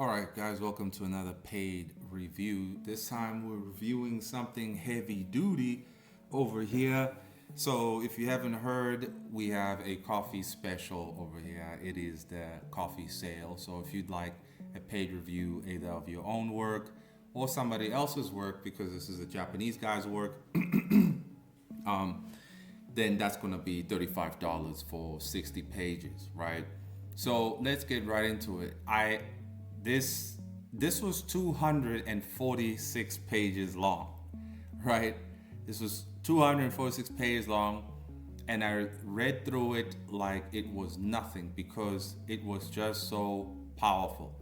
All right, guys, welcome to another paid review. This time we're reviewing something heavy duty over here. So, if you haven't heard, we have a coffee special over here. It is the coffee sale. So, if you'd like a paid review either of your own work or somebody else's work, because this is a Japanese guy's work, then that's going to be $35 for 60 pages, right? So let's get right into it. This this was 246 pages long, right? This was 246 pages long, and I read through it like it was nothing because it was just so powerful.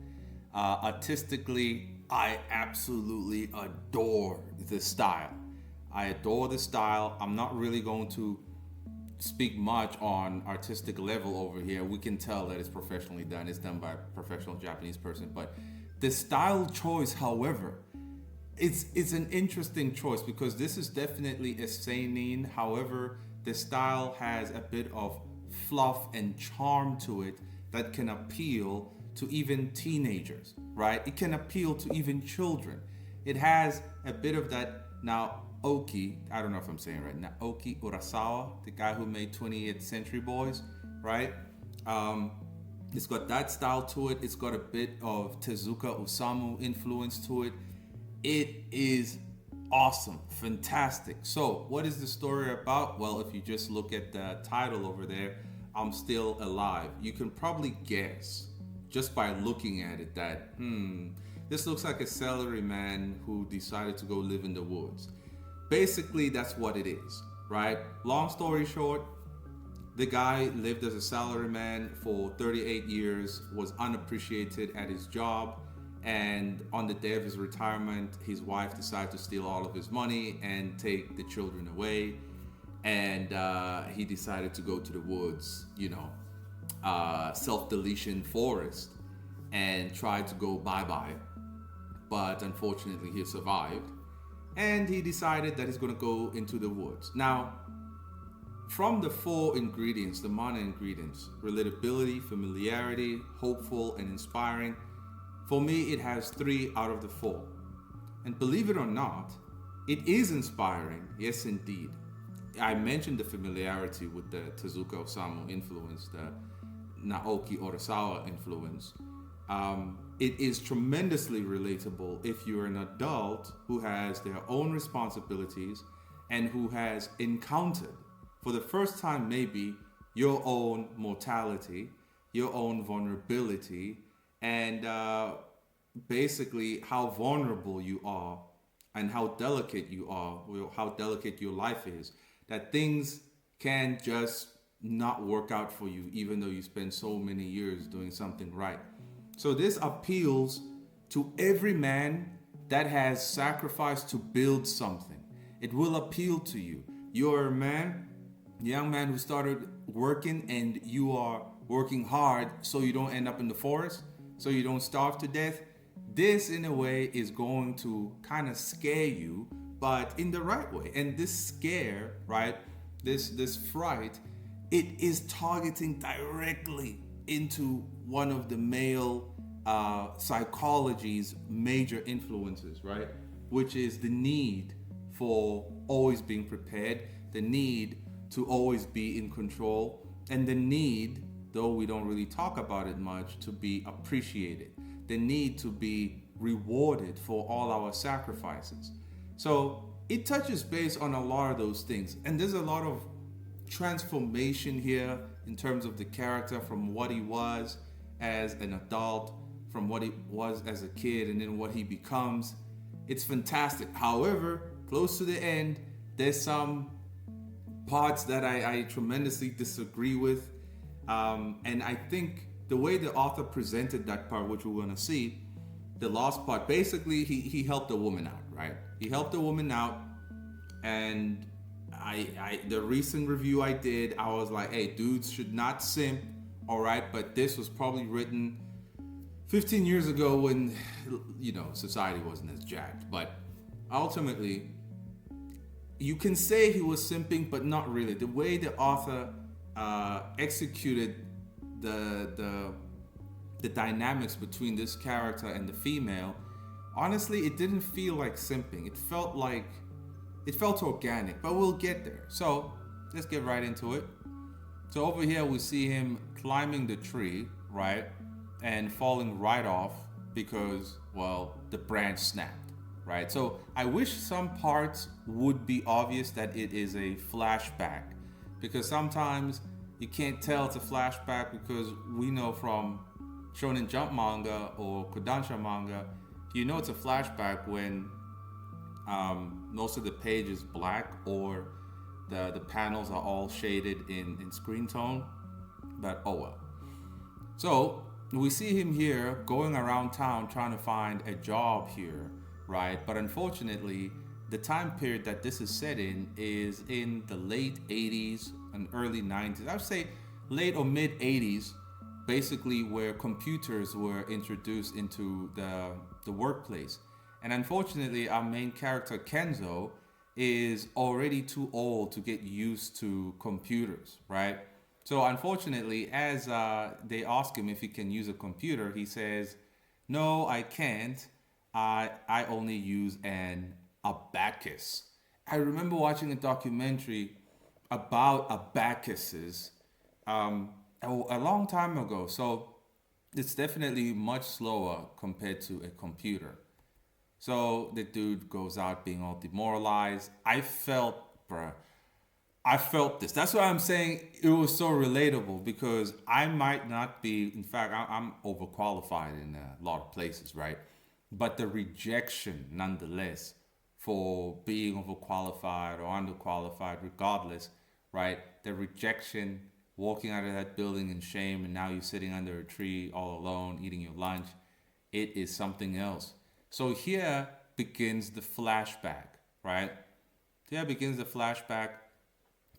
Artistically, I absolutely adore the style. I adore the style. I'm not really going to speak much on artistic level over here. We can tell that it's professionally done. It's done by a professional Japanese person. But the style choice, however, it's an interesting choice because this is definitely a seinen. However, the style has a bit of fluff and charm to it that can appeal to even teenagers, right? It can appeal to even children. It has a bit of that. Now, Oki, I don't know if I'm saying it right now, Oki Urasawa, the guy who made 20th Century Boys, right? It's got that style to it. It's got a bit of Tezuka Osamu influence to it. It is awesome, fantastic. So, what is the story about? Well, if you just look at the title over there, I'm Still Alive, you can probably guess just by looking at it that, this looks like a salaryman who decided to go live in the woods. Basically, that's what it is, right? Long story short, the guy lived as a salaryman for 38 years, was unappreciated at his job, and on the day of his retirement, his wife decided to steal all of his money and take the children away. And he decided to go to the woods, self-deletion forest, and try to go bye-bye. But unfortunately, he survived. And he decided that he's going to go into the woods. Now, from the four ingredients, the MANAA ingredients, relatability, familiarity, hopeful, and inspiring, for me, it has 3 out of the 4. And believe it or not, it is inspiring. Yes, indeed. I mentioned the familiarity with the Tezuka Osamu influence, the Naoki Urasawa influence. It is tremendously relatable if you're an adult who has their own responsibilities and who has encountered, for the first time maybe, your own mortality, your own vulnerability, and basically how vulnerable you are and how delicate you are, how delicate your life is, that things can just not work out for you even though you spend so many years doing something right. So this appeals to every man that has sacrificed to build something. It will appeal to you. You're a man, young man who started working, and you are working hard so you don't end up in the forest, so you don't starve to death. This, in a way, is going to kind of scare you, but in the right way. And this scare, right, this fright, it is targeting directly into one of the male psychology's major influences, right? Which is the need for always being prepared, the need to always be in control, and the need, though we don't really talk about it much, to be appreciated, the need to be rewarded for all our sacrifices. So it touches base on a lot of those things, and there's a lot of transformation here in terms of the character from what he was as an adult, from what he was as a kid, and then what he becomes. It's fantastic. However, close to the end, there's some parts that I tremendously disagree with. And I think the way the author presented that part, which we're going to see, the last part, basically he helped a woman out, right? He helped a woman out, and the recent review I did, I was like, hey, dudes should not simp, all right? But this was probably written 15 years ago when, society wasn't as jacked. But ultimately, you can say he was simping, but not really. The way the author executed the the dynamics between this character and the female, honestly, it didn't feel like simping. It felt organic, but we'll get there. So let's get right into it. So over here we see him climbing the tree, right? And falling right off because, well, the branch snapped, right? So I wish some parts would be obvious that it is a flashback, because sometimes you can't tell it's a flashback because we know from Shonen Jump manga or Kodansha manga, you know it's a flashback when most of the page is black or the panels are all shaded in screen tone. But oh well. So we see him here going around town trying to find a job here, right? But unfortunately, the time period that this is set in is in the late 80s and early 90s. I would say late or mid 80s, basically where computers were introduced into the workplace. And unfortunately, our main character, Kenzo, is already too old to get used to computers, right? So unfortunately, as they ask him if he can use a computer, he says, "No, I can't. I only use an abacus." I remember watching a documentary about abacuses a long time ago. So it's definitely much slower compared to a computer. So the dude goes out being all demoralized. I felt this. That's why I'm saying it was so relatable, because I might not be, in fact, I'm overqualified in a lot of places, right? But the rejection, nonetheless, for being overqualified or underqualified, regardless, right? The rejection, walking out of that building in shame, and now you're sitting under a tree all alone, eating your lunch, it is something else. So here begins the flashback, right? Here begins the flashback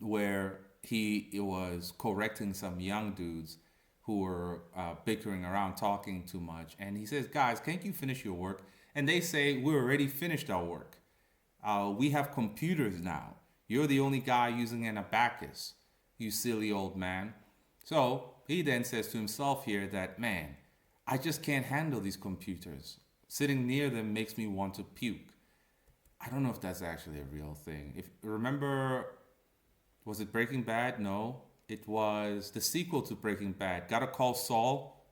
where he was correcting some young dudes who were bickering around, talking too much. And he says, "Guys, can't you finish your work?" And they say, "We already finished our work. We have computers now. You're the only guy using an abacus, you silly old man." So he then says to himself here that, man, I just can't handle these computers. Sitting near them makes me want to puke. I don't know if that's actually a real thing. If remember, was it Breaking Bad? No, it was the sequel to Breaking Bad. Gotta Call Saul.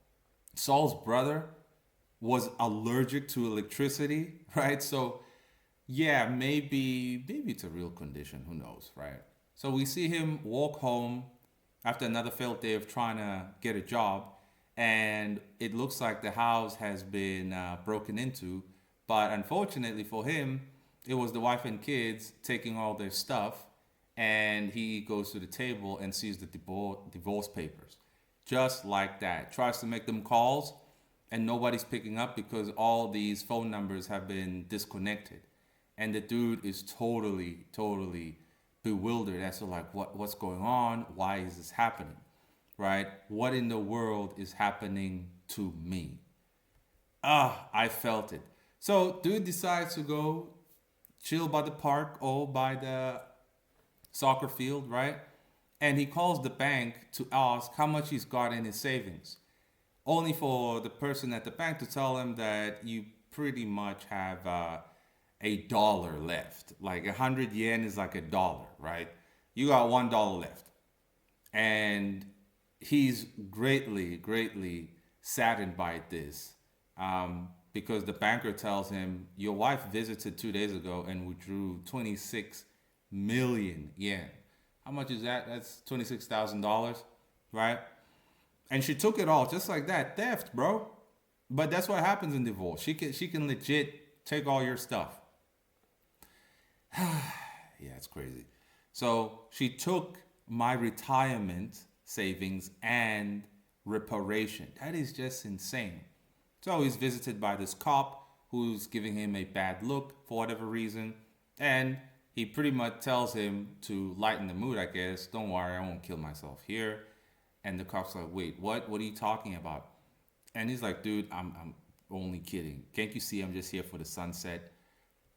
Saul's brother was allergic to electricity, right? So yeah, maybe it's a real condition. Who knows, right? So we see him walk home after another failed day of trying to get a job, and it looks like the house has been broken into. But unfortunately for him, it was the wife and kids taking all their stuff, and he goes to the table and sees the divorce papers. Just like that. Tries to make them calls, and nobody's picking up because all these phone numbers have been disconnected. And the dude is totally bewildered as to like what's going on? Why is this happening? Right? What in the world is happening to me? I felt it. So dude decides to go chill by the park or by the soccer field, right? And he calls the bank to ask how much he's got in his savings. Only for the person at the bank to tell him that you pretty much have $1 left. Like 100 yen is like $1, right? You got $1 left. And he's greatly saddened by this, because the banker tells him, your wife visited 2 days ago and withdrew 26 million yen. How much is that? That's $26,000, right? And she took it all just like that. Theft, bro. But that's what happens in divorce. She can legit take all your stuff. Yeah, it's crazy. So she took my retirement savings and reparation. That is just insane. So he's visited by this cop who's giving him a bad look for whatever reason. And he pretty much tells him to lighten the mood, I guess. Don't worry, I won't kill myself here. And the cop's like, wait, what? What are you talking about? And he's like, dude, I'm only kidding. Can't you see I'm just here for the sunset?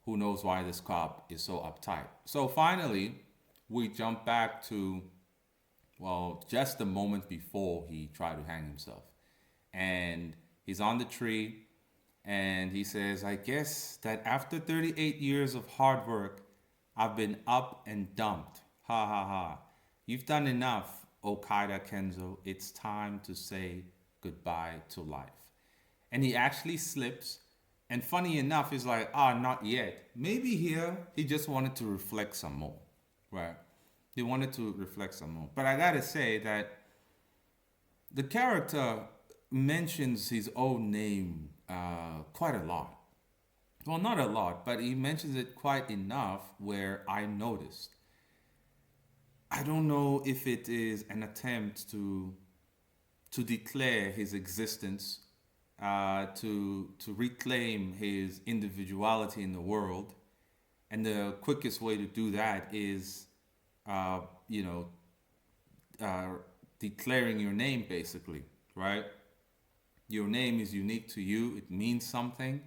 Who knows why this cop is so uptight? So finally, we jump back to, well, just the moment before he tried to hang himself. and he's on the tree, and he says, I guess that after 38 years of hard work, I've been up and dumped. Ha ha ha. You've done enough, Okada Kenzo. It's time to say goodbye to life. And he actually slips. And funny enough, he's like, not yet. Maybe here he just wanted to reflect some more, right? He wanted to reflect some more. But I gotta say that the character mentions his own name quite a lot. Well, not a lot, but he mentions it quite enough where I noticed. I don't know if it is an attempt to declare his existence, to reclaim his individuality in the world, and the quickest way to do that is, uh, you know, declaring your name, basically, right? Your name is unique to you. It means something.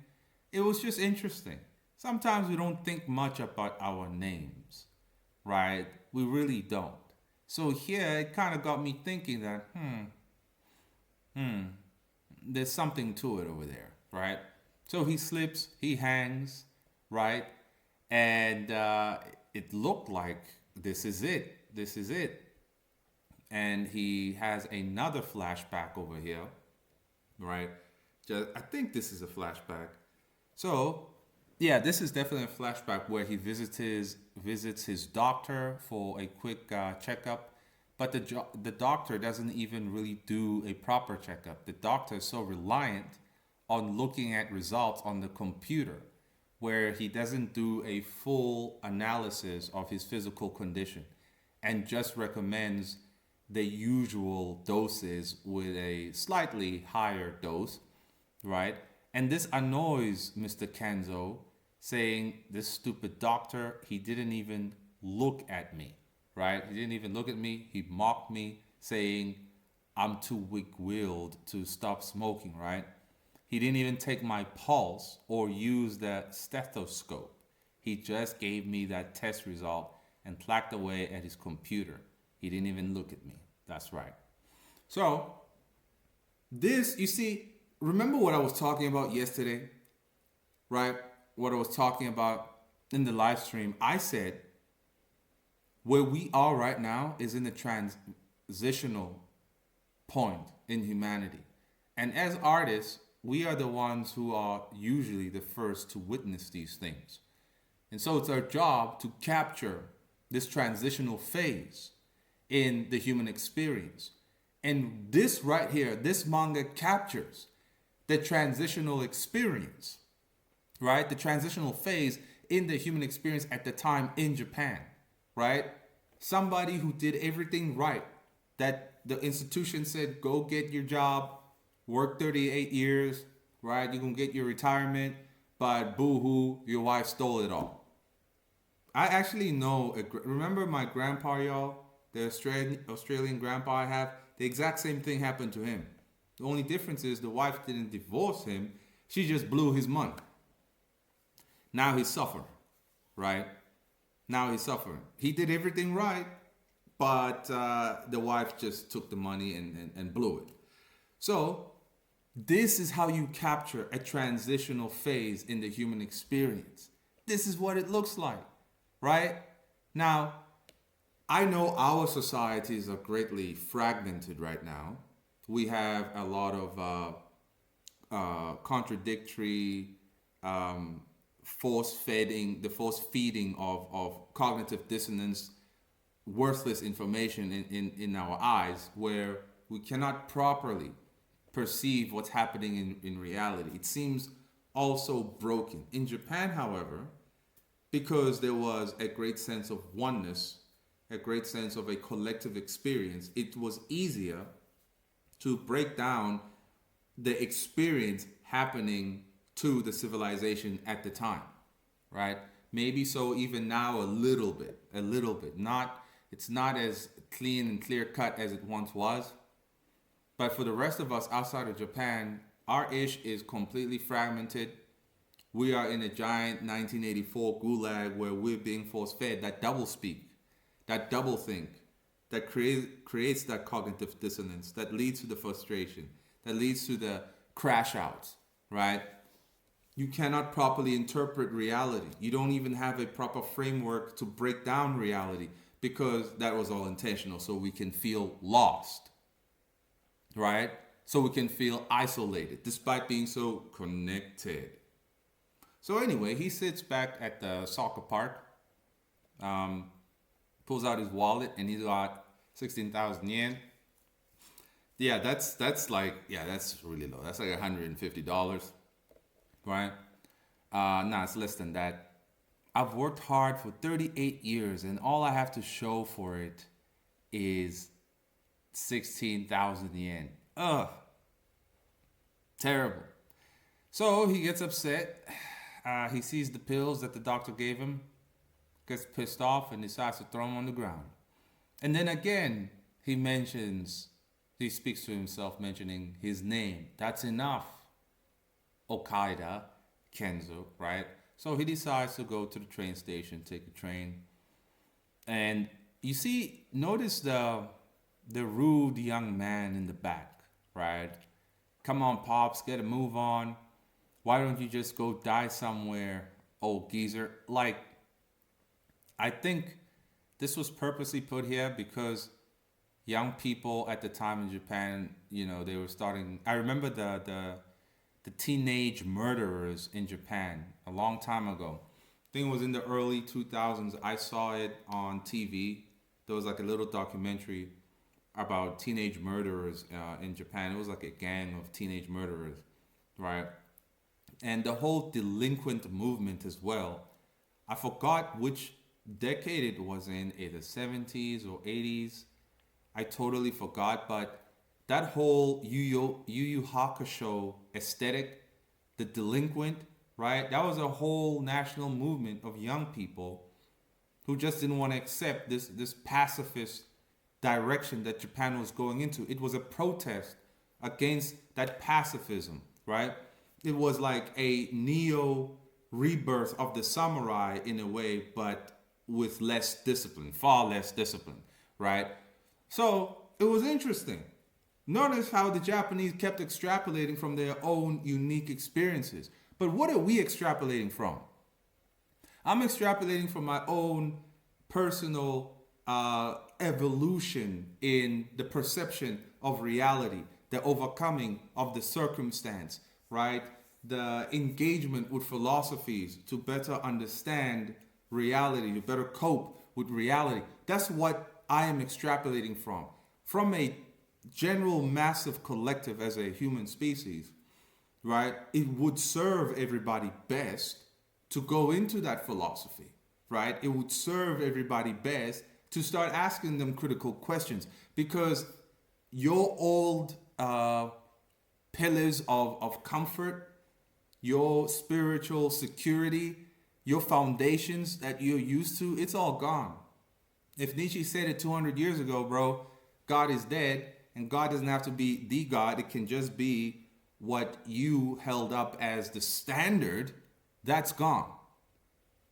It was just interesting. Sometimes we don't think much about our names, right? We really don't. So here it kind of got me thinking that, there's something to it over there, right? So he slips, he hangs, right? And it looked like this is it. This is it. And he has another flashback over here, right? I think this is a flashback. So, yeah, this is definitely a flashback where he visits his doctor for a quick checkup, but the doctor doesn't even really do a proper checkup. The doctor is so reliant on looking at results on the computer, where he doesn't do a full analysis of his physical condition and just recommends the usual doses with a slightly higher dose, right? And this annoys Mr. Kenzo, saying, this stupid doctor, he didn't even look at me, right? He didn't even look at me. He mocked me, saying, I'm too weak-willed to stop smoking, right? He didn't even take my pulse or use the stethoscope. He just gave me that test result and clacked away at his computer. He didn't even look at me. That's right. So, this, you see, remember what I was talking about yesterday, right? What I was talking about in the live stream. I said, where we are right now is in the transitional point in humanity. And as artists, we are the ones who are usually the first to witness these things. And so it's our job to capture this transitional phase in the human experience. And this right here, this manga captures the transitional experience, right? The transitional phase in the human experience at the time in Japan, right? Somebody who did everything right, that the institution said, go get your job, work 38 years, right? You're going to get your retirement, but boo-hoo, your wife stole it all. I actually know, remember my grandpa, y'all? The Australian grandpa I have? The exact same thing happened to him. The only difference is the wife didn't divorce him. She just blew his money. Now he's suffering, right? Now he's suffering. He did everything right, but the wife just took the money and blew it. So this is how you capture a transitional phase in the human experience. This is what it looks like, right? Now, I know our societies are greatly fragmented right now. We have a lot of contradictory, force feeding of cognitive dissonance, worthless information in our eyes, where we cannot properly perceive what's happening in reality. It seems also broken. In Japan, however, because there was a great sense of oneness, a great sense of a collective experience, it was easier to break down the experience happening to the civilization at the time, right? Maybe so even now a little bit. It's not as clean and clear cut as it once was. But for the rest of us outside of Japan, our ish is completely fragmented. We are in a giant 1984 gulag where we're being force-fed that double speak, that double think, that creates that cognitive dissonance, that leads to the frustration, that leads to the crash outs, right? You cannot properly interpret reality. You don't even have a proper framework to break down reality because that was all intentional. So we can feel lost, right? So we can feel isolated despite being so connected. So anyway, he sits back at the soccer park, pulls out his wallet, and he's got 16,000 yen. Yeah, that's really low. That's like $150, right? Nah, it's less than that. I've worked hard for 38 years, and all I have to show for it is 16,000 yen. Ugh, terrible. So he gets upset. He sees the pills that the doctor gave him, gets pissed off, and decides to throw them on the ground. And then again, he speaks to himself, mentioning his name. That's enough. Okaida Kenzo, right? So he decides to go to the train station, take a train. And you see, notice the rude young man in the back, right? Come on, Pops, get a move on. Why don't you just go die somewhere, old geezer? Like, I think this was purposely put here because young people at the time in Japan, they were starting. I remember the teenage murderers in Japan a long time ago. I think it was in the early 2000s. I saw it on TV. There was like a little documentary about teenage murderers in Japan. It was like a gang of teenage murderers, right? And the whole delinquent movement as well. I forgot which decade it was in, either 70s or 80s. I totally forgot, but that whole Yu Yu Hakusho aesthetic, the delinquent, right? That was a whole national movement of young people who just didn't want to accept this pacifist direction that Japan was going into. It was a protest against that pacifism, right? It was like a neo rebirth of the samurai in a way, but with less discipline, far less discipline, right? So it was interesting. Notice how the Japanese kept extrapolating from their own unique experiences. But what are we extrapolating from? I'm extrapolating from my own personal evolution in the perception of reality, the overcoming of the circumstance, right? The engagement with philosophies to better understand reality, to better cope with reality. That's what I am extrapolating from a general massive collective as a human species, right? It would serve everybody best to go into that philosophy, right? It would serve everybody best to start asking them critical questions, because your old pillars of comfort, your spiritual security, your foundations that you're used to, it's all gone. If Nietzsche said it 200 years ago, bro, God is dead, and God doesn't have to be the God. It can just be what you held up as the standard. That's gone.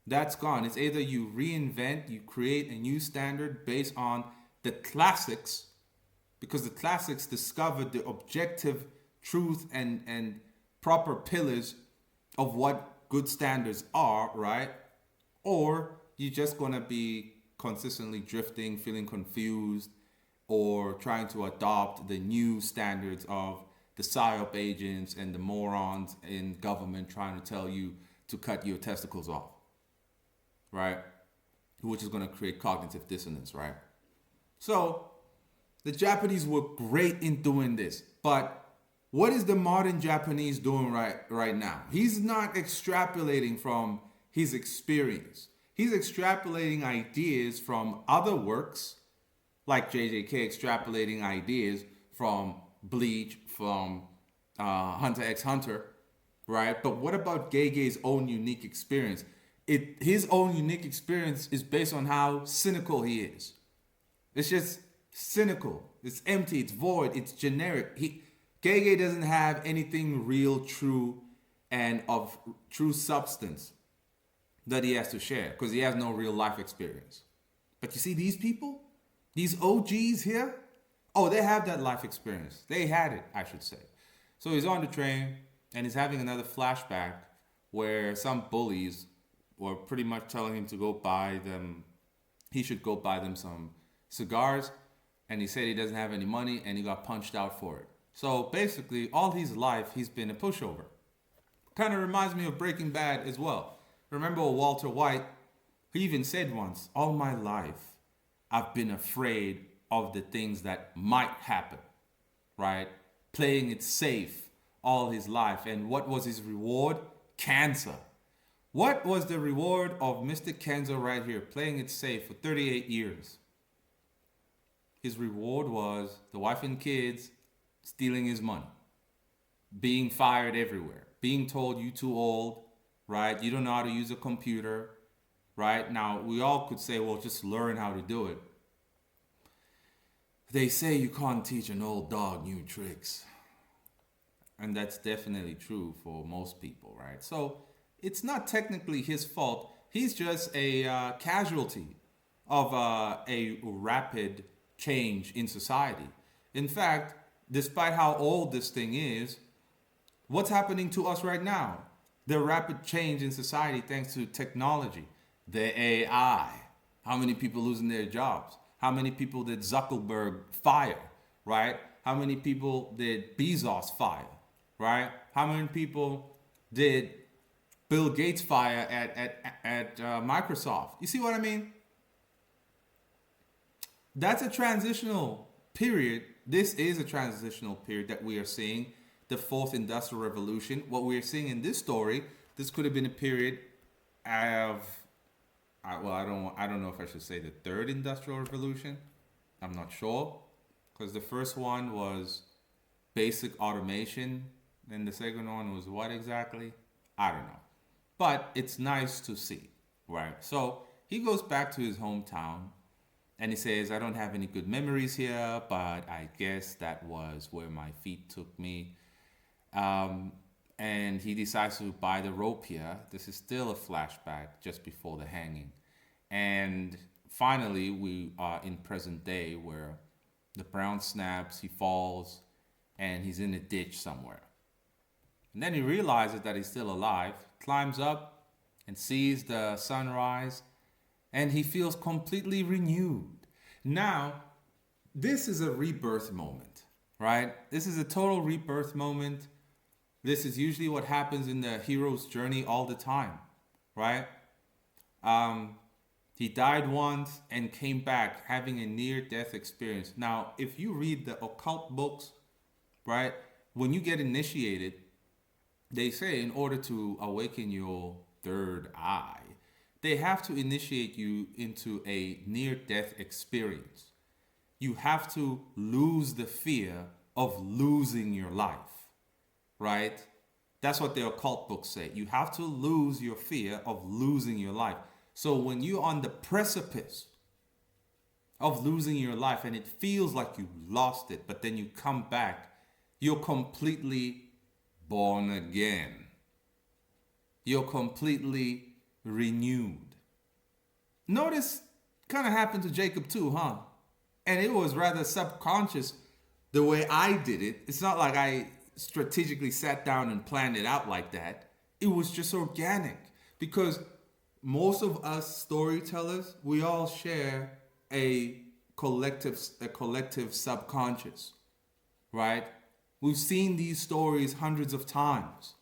That's gone. It's either you reinvent, you create a new standard based on the classics, because the classics discovered the objective truth and proper pillars of what good standards are, right? Or you're just going to be consistently drifting, feeling confused, or trying to adopt the new standards of the PSYOP agents and the morons in government trying to tell you to cut your testicles off, right? Which is going to create cognitive dissonance, right? So the Japanese were great in doing this, but what is the modern Japanese doing right now? He's not extrapolating from his experience. He's extrapolating ideas from other works, like JJK extrapolating ideas from Bleach, from Hunter x Hunter, right? But what about Gege's own unique experience? His own unique experience is based on how cynical he is. It's just cynical. It's empty. It's void. It's generic. Gege doesn't have anything real, true, and of true substance that he has to share because he has no real life experience. But you see these people? These OGs here, oh, they have that life experience. They had it, I should say. So he's on the train and he's having another flashback where some bullies were pretty much telling him to go buy them, he should go buy them some cigars. And he said he doesn't have any money and he got punched out for it. So basically, all his life, he's been a pushover. Kind of reminds me of Breaking Bad as well. Remember Walter White? He even said once, all my life, I've been afraid of the things that might happen, right? Playing it safe all his life. And what was his reward? Cancer. What was the reward of Mr. Kenzo right here, playing it safe for 38 years? His reward was the wife and kids stealing his money, being fired everywhere, being told you too old, right? You don't know how to use a computer, right? Now, we all could say, well, just learn how to do it. They say you can't teach an old dog new tricks. And that's definitely true for most people, right? So it's not technically his fault. He's just a casualty of a rapid change in society. In fact, despite how old this thing is, what's happening to us right now? The rapid change in society thanks to technology, the AI. How many people losing their jobs? How many people did Zuckerberg fire, right? How many people did Bezos fire, right? How many people did Bill Gates fire at Microsoft? You see what I mean? That's a transitional period. This is a transitional period that we are seeing, the fourth industrial revolution. What we are seeing in this story, this could have been a period of, well, I don't know if I should say the third industrial revolution. I'm not sure, because the first one was basic automation, and the second one was what exactly? I don't know. But it's nice to see, right? So he goes back to his hometown. And he says, I don't have any good memories here, but I guess that was where my feet took me. And he decides to buy the rope here. This is still a flashback just before the hanging. And finally, we are in present day where the brown snaps, he falls, and he's in a ditch somewhere. And then he realizes that he's still alive, climbs up and sees the sunrise, and he feels completely renewed. Now, this is a rebirth moment, right? This is a total rebirth moment. This is usually what happens in the hero's journey all the time, right? He died once and came back having a near-death experience. Now, if you read the occult books, right, when you get initiated, they say in order to awaken your third eye, they have to initiate you into a near-death experience. You have to lose the fear of losing your life, right? That's what the occult books say. You have to lose your fear of losing your life. So when you're on the precipice of losing your life and it feels like you lost it, but then you come back, you're completely born again. You're completely renewed. Notice kind of happened to Jacob too, huh? And it was rather subconscious the way I did it. It's not like I strategically sat down and planned it out like that. It was just organic, because most of us storytellers, we all share a collective subconscious, right? We've seen these stories hundreds of times.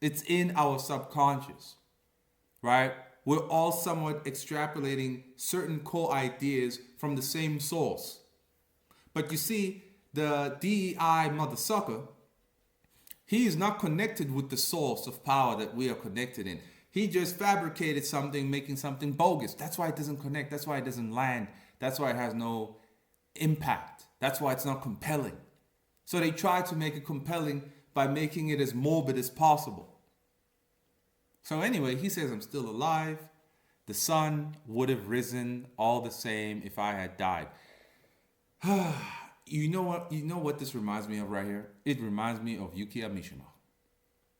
It's in our subconscious, right? We're all somewhat extrapolating certain core ideas from the same source. But you see, the DEI mother sucker, he is not connected with the source of power that we are connected in. He just fabricated something, making something bogus. That's why it doesn't connect. That's why it doesn't land. That's why it has no impact. That's why it's not compelling. So they try to make it compelling by making it as morbid as possible. So anyway, he says, I'm still alive. The sun would have risen all the same if I had died. You know what this reminds me of right here? It reminds me of Yukiya Mishima.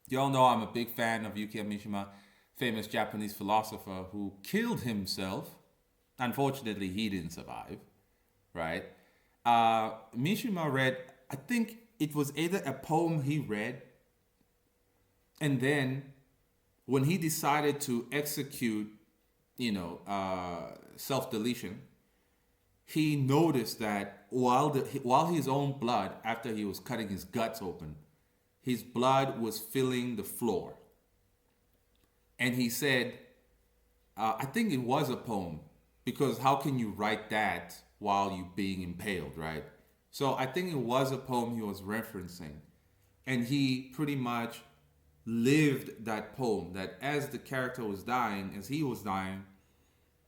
Y'all know I'm a big fan of Yukiya Mishima, famous Japanese philosopher who killed himself. Unfortunately, he didn't survive, right? Mishima read, I think it was either a poem he read, and then when he decided to execute, self-deletion, he noticed that while his own blood, after he was cutting his guts open, his blood was filling the floor. And he said, I think it was a poem, because how can you write that while you being impaled, right? So I think it was a poem he was referencing. And he pretty much lived that poem, that as the character was dying, as he was dying,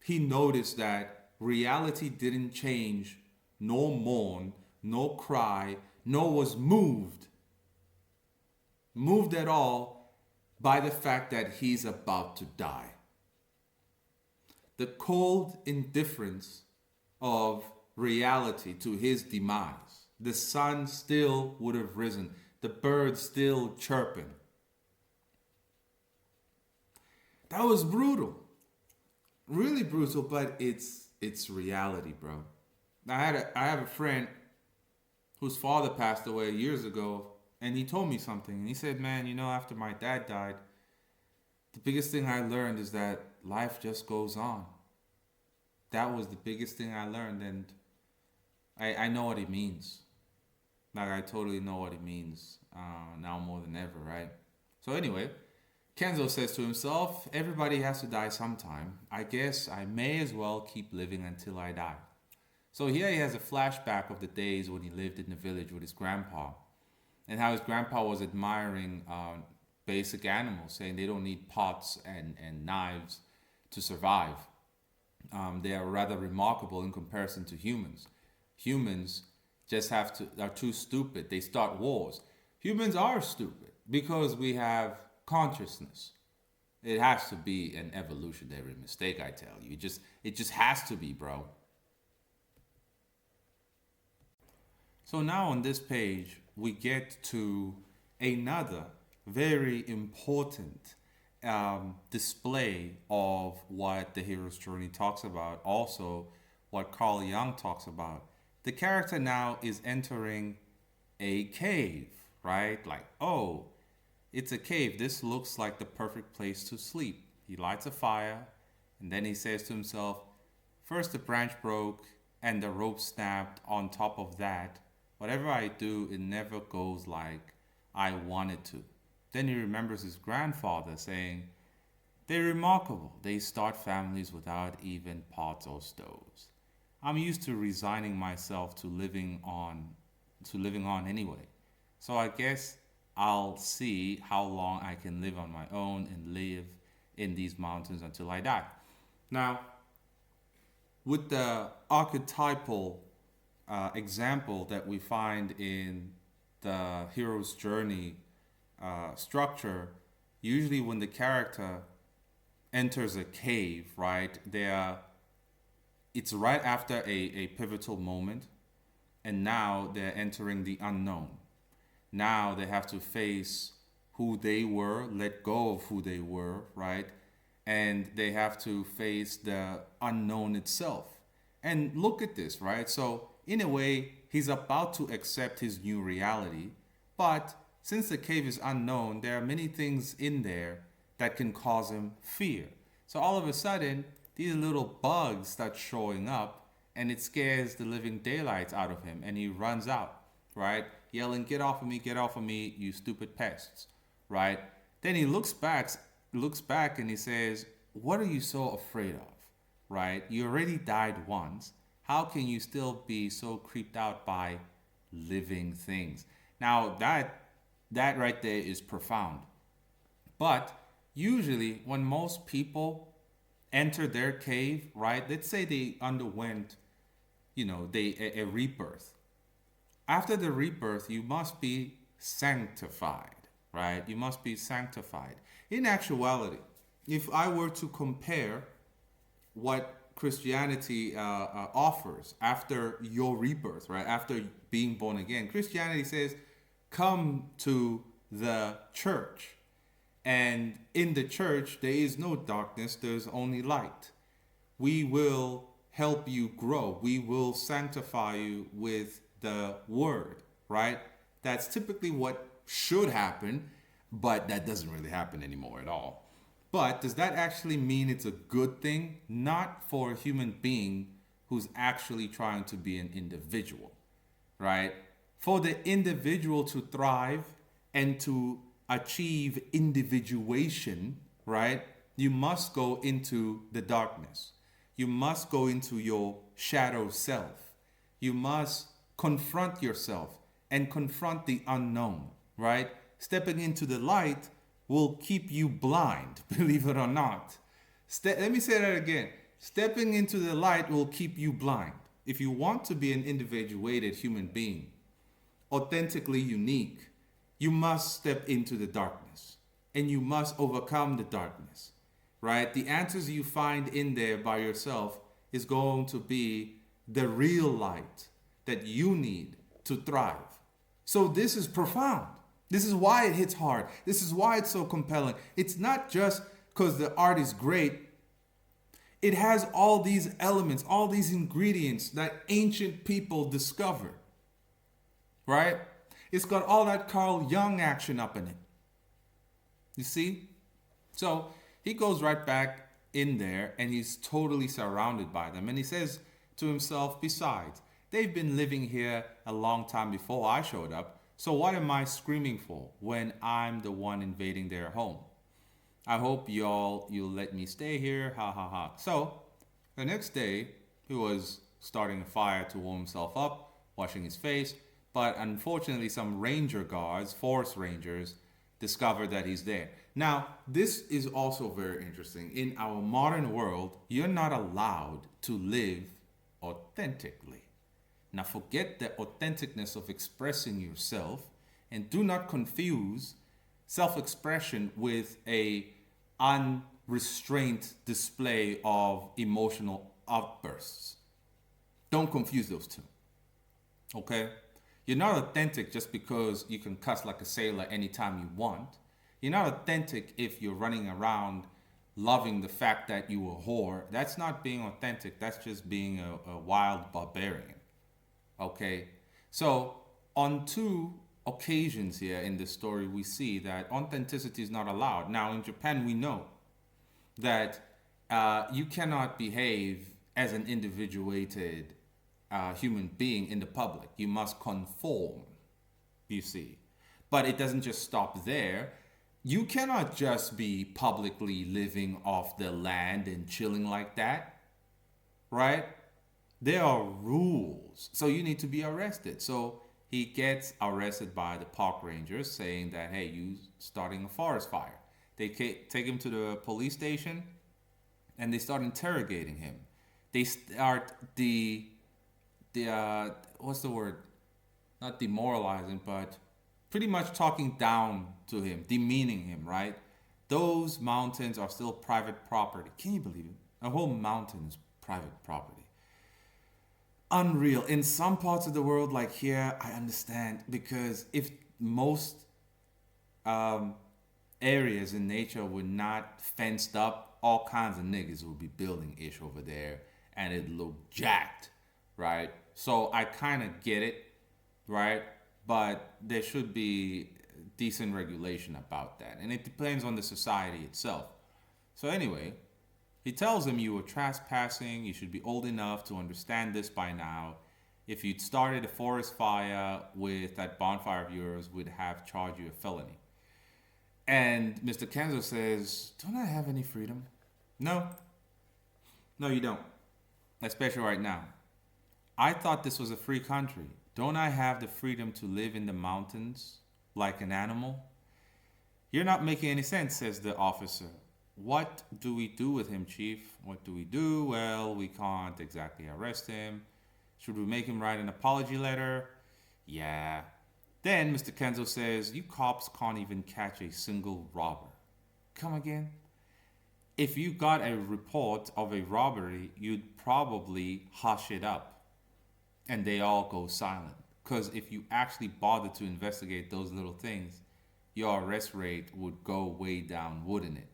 he noticed that reality didn't change, nor mourn, nor cry, nor was moved at all by the fact that he's about to die. The cold indifference of reality to his demise. The sun still would have risen, the birds still chirping. That was brutal. Really brutal, but it's reality, bro. I have a friend whose father passed away years ago, and he told me something. And he said, man, after my dad died, the biggest thing I learned is that life just goes on. That was the biggest thing I learned, and I know what it means. Like, I totally know what it means now more than ever, right? So anyway, Kenzo says to himself, everybody has to die sometime. I guess I may as well keep living until I die. So here he has a flashback of the days when he lived in the village with his grandpa, and how his grandpa was admiring basic animals, saying they don't need pots and knives to survive. They are rather remarkable in comparison to humans. Humans just are too stupid. They start wars. Humans are stupid because we have consciousness. It has to be an evolutionary mistake, I tell you. It just has to be, bro. So now on this page, we get to another very important display of what the hero's journey talks about. Also, what Carl Jung talks about. The character now is entering a cave, right? Like, oh, it's a cave. This looks like the perfect place to sleep. He lights a fire, and then he says to himself, first the branch broke and the rope snapped on top of that. Whatever I do, it never goes like I want it to. Then he remembers his grandfather saying, they're remarkable. They start families without even pots or stoves. I'm used to resigning myself to living on anyway. So I guess I'll see how long I can live on my own and live in these mountains until I die. Now, with the archetypal example that we find in the hero's journey structure, usually when the character enters a cave, right, it's right after a pivotal moment, and now they're entering the unknown. Now they have to face who they were, let go of who they were, right? And they have to face the unknown itself. And look at this, right? So in a way, he's about to accept his new reality, but since the cave is unknown, there are many things in there that can cause him fear. So all of a sudden, these little bugs start showing up, and it scares the living daylights out of him, and he runs out, right? Yelling, get off of me, you stupid pests, right? Then he looks back and he says, what are you so afraid of, right? You already died once. How can you still be so creeped out by living things? Now that right there is profound. But usually when most people enter their cave, right? Let's say they underwent, a rebirth. After the rebirth, you must be sanctified, right? You must be sanctified. In actuality, if I were to compare what Christianity offers after your rebirth, right? After being born again, Christianity says, come to the church. And in the church, there is no darkness, there's only light. We will help you grow. We will sanctify you with the word, right? That's typically what should happen, but that doesn't really happen anymore at all. But does that actually mean it's a good thing? Not for a human being who's actually trying to be an individual, right? For the individual to thrive and to achieve individuation, right? You must go into the darkness. You must go into your shadow self. You must confront yourself and confront the unknown, right? Stepping into the light will keep you blind, believe it or not. Let me say that again. Stepping into the light will keep you blind. If you want to be an individuated human being, authentically unique, you must step into the darkness and you must overcome the darkness, right? The answers you find in there by yourself is going to be the real light that you need to thrive. So this is profound. This is why it hits hard. This is why it's so compelling. It's not just because the art is great. It has all these elements, all these ingredients that ancient people discovered, right? It's got all that Carl Jung action up in it. You see? So he goes right back in there and he's totally surrounded by them. And he says to himself, besides, they've been living here a long time before I showed up. So what am I screaming for when I'm the one invading their home? I hope you'll let me stay here, ha ha ha. So the next day, he was starting a fire to warm himself up, washing his face, but unfortunately some ranger guards, forest rangers, discovered that he's there. Now, this is also very interesting. In our modern world, you're not allowed to live authentically. Now, forget the authenticness of expressing yourself and do not confuse self-expression with a unrestrained display of emotional outbursts. Don't confuse those two. Okay? You're not authentic just because you can cuss like a sailor anytime you want. You're not authentic if you're running around loving the fact that you a whore. That's not being authentic. That's just being a wild barbarian. Okay? So, on two occasions here in this story, we see that authenticity is not allowed. Now, in Japan, we know that you cannot behave as an individuated human being in the public. You must conform, you see. But it doesn't just stop there. You cannot just be publicly living off the land and chilling like that, right? There are rules. So you need to be arrested. So he gets arrested by the park rangers saying that, hey, you starting a forest fire. They take him to the police station and they start interrogating him. They start what's the word? Not demoralizing, but pretty much talking down to him, demeaning him, right? Those mountains are still private property. Can you believe it? A whole mountain is private property. Unreal. In some parts of the world, like here, I understand, because if most areas in nature were not fenced up, all kinds of niggas would be building ish over there and it looked jacked, right? So I kind of get it, right? But there should be decent regulation about that. And it depends on the society itself. So anyway, he tells him you were trespassing. You should be old enough to understand this by now. If you'd started a forest fire with that bonfire of yours, we'd have charged you a felony. And Mr. Kenzo says, don't I have any freedom? No. No, you don't. Especially right now. I thought this was a free country. Don't I have the freedom to live in the mountains like an animal? You're not making any sense, says the officer. What do we do with him, Chief? What do we do? Well, we can't exactly arrest him. Should we make him write an apology letter? Yeah. Then Mr. Kenzo says, you cops can't even catch a single robber. Come again? If you got a report of a robbery, you'd probably hush it up. And they all go silent. Because if you actually bother to investigate those little things, your arrest rate would go way down, wouldn't it?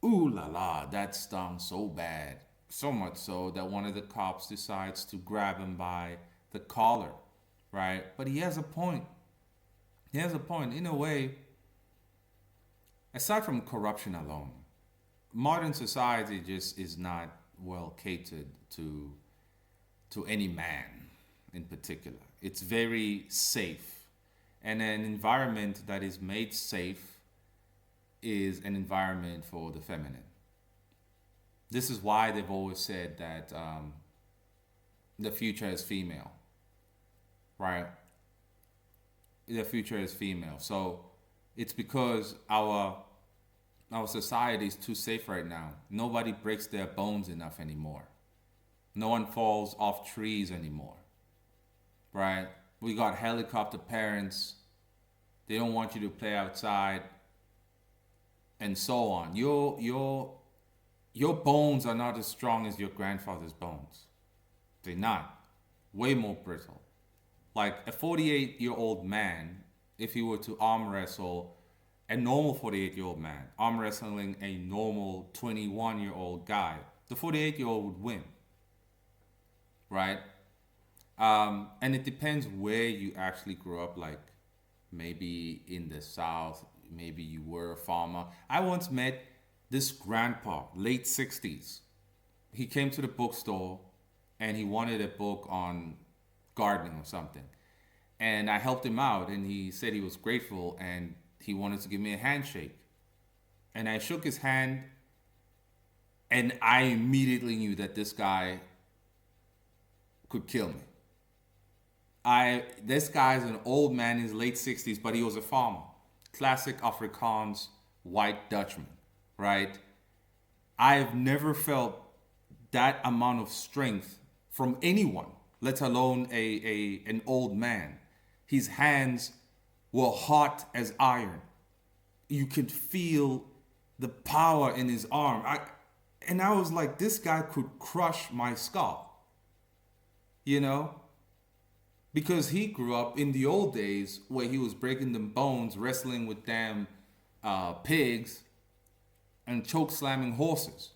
Ooh la la, that stung so bad. So much so that one of the cops decides to grab him by the collar, right? But he has a point. He has a point. In a way, aside from corruption alone, modern society just is not well catered to any man in particular. It's very safe. And an environment that is made safe is an environment for the feminine. This is why they've always said that the future is female, right? The future is female. So it's because our society is too safe right now. Nobody breaks their bones enough anymore. No one falls off trees anymore, right? We got helicopter parents. They don't want you to play outside, and so on. Your bones are not as strong as your grandfather's bones. They're not. Way more brittle. Like a 48-year-old man, if he were to arm wrestle a normal 48-year-old man, arm wrestling a normal 21-year-old guy, the 48-year-old would win, right? And it depends where you actually grew up. Like maybe in the South, maybe you were a farmer. I once met this grandpa, late 60s. He came to the bookstore and he wanted a book on gardening or something. And I helped him out and he said he was grateful and he wanted to give me a handshake. And I shook his hand and I immediately knew that this guy could kill me. This guy's an old man in his late 60s, but he was a farmer. Classic Afrikaans white Dutchman, right? I've never felt that amount of strength from anyone, let alone an old man. His hands were hot as iron. You could feel the power in his arm. I was like, this guy could crush my skull, you know? Because he grew up in the old days where he was breaking them bones, wrestling with damn pigs, and choke slamming horses.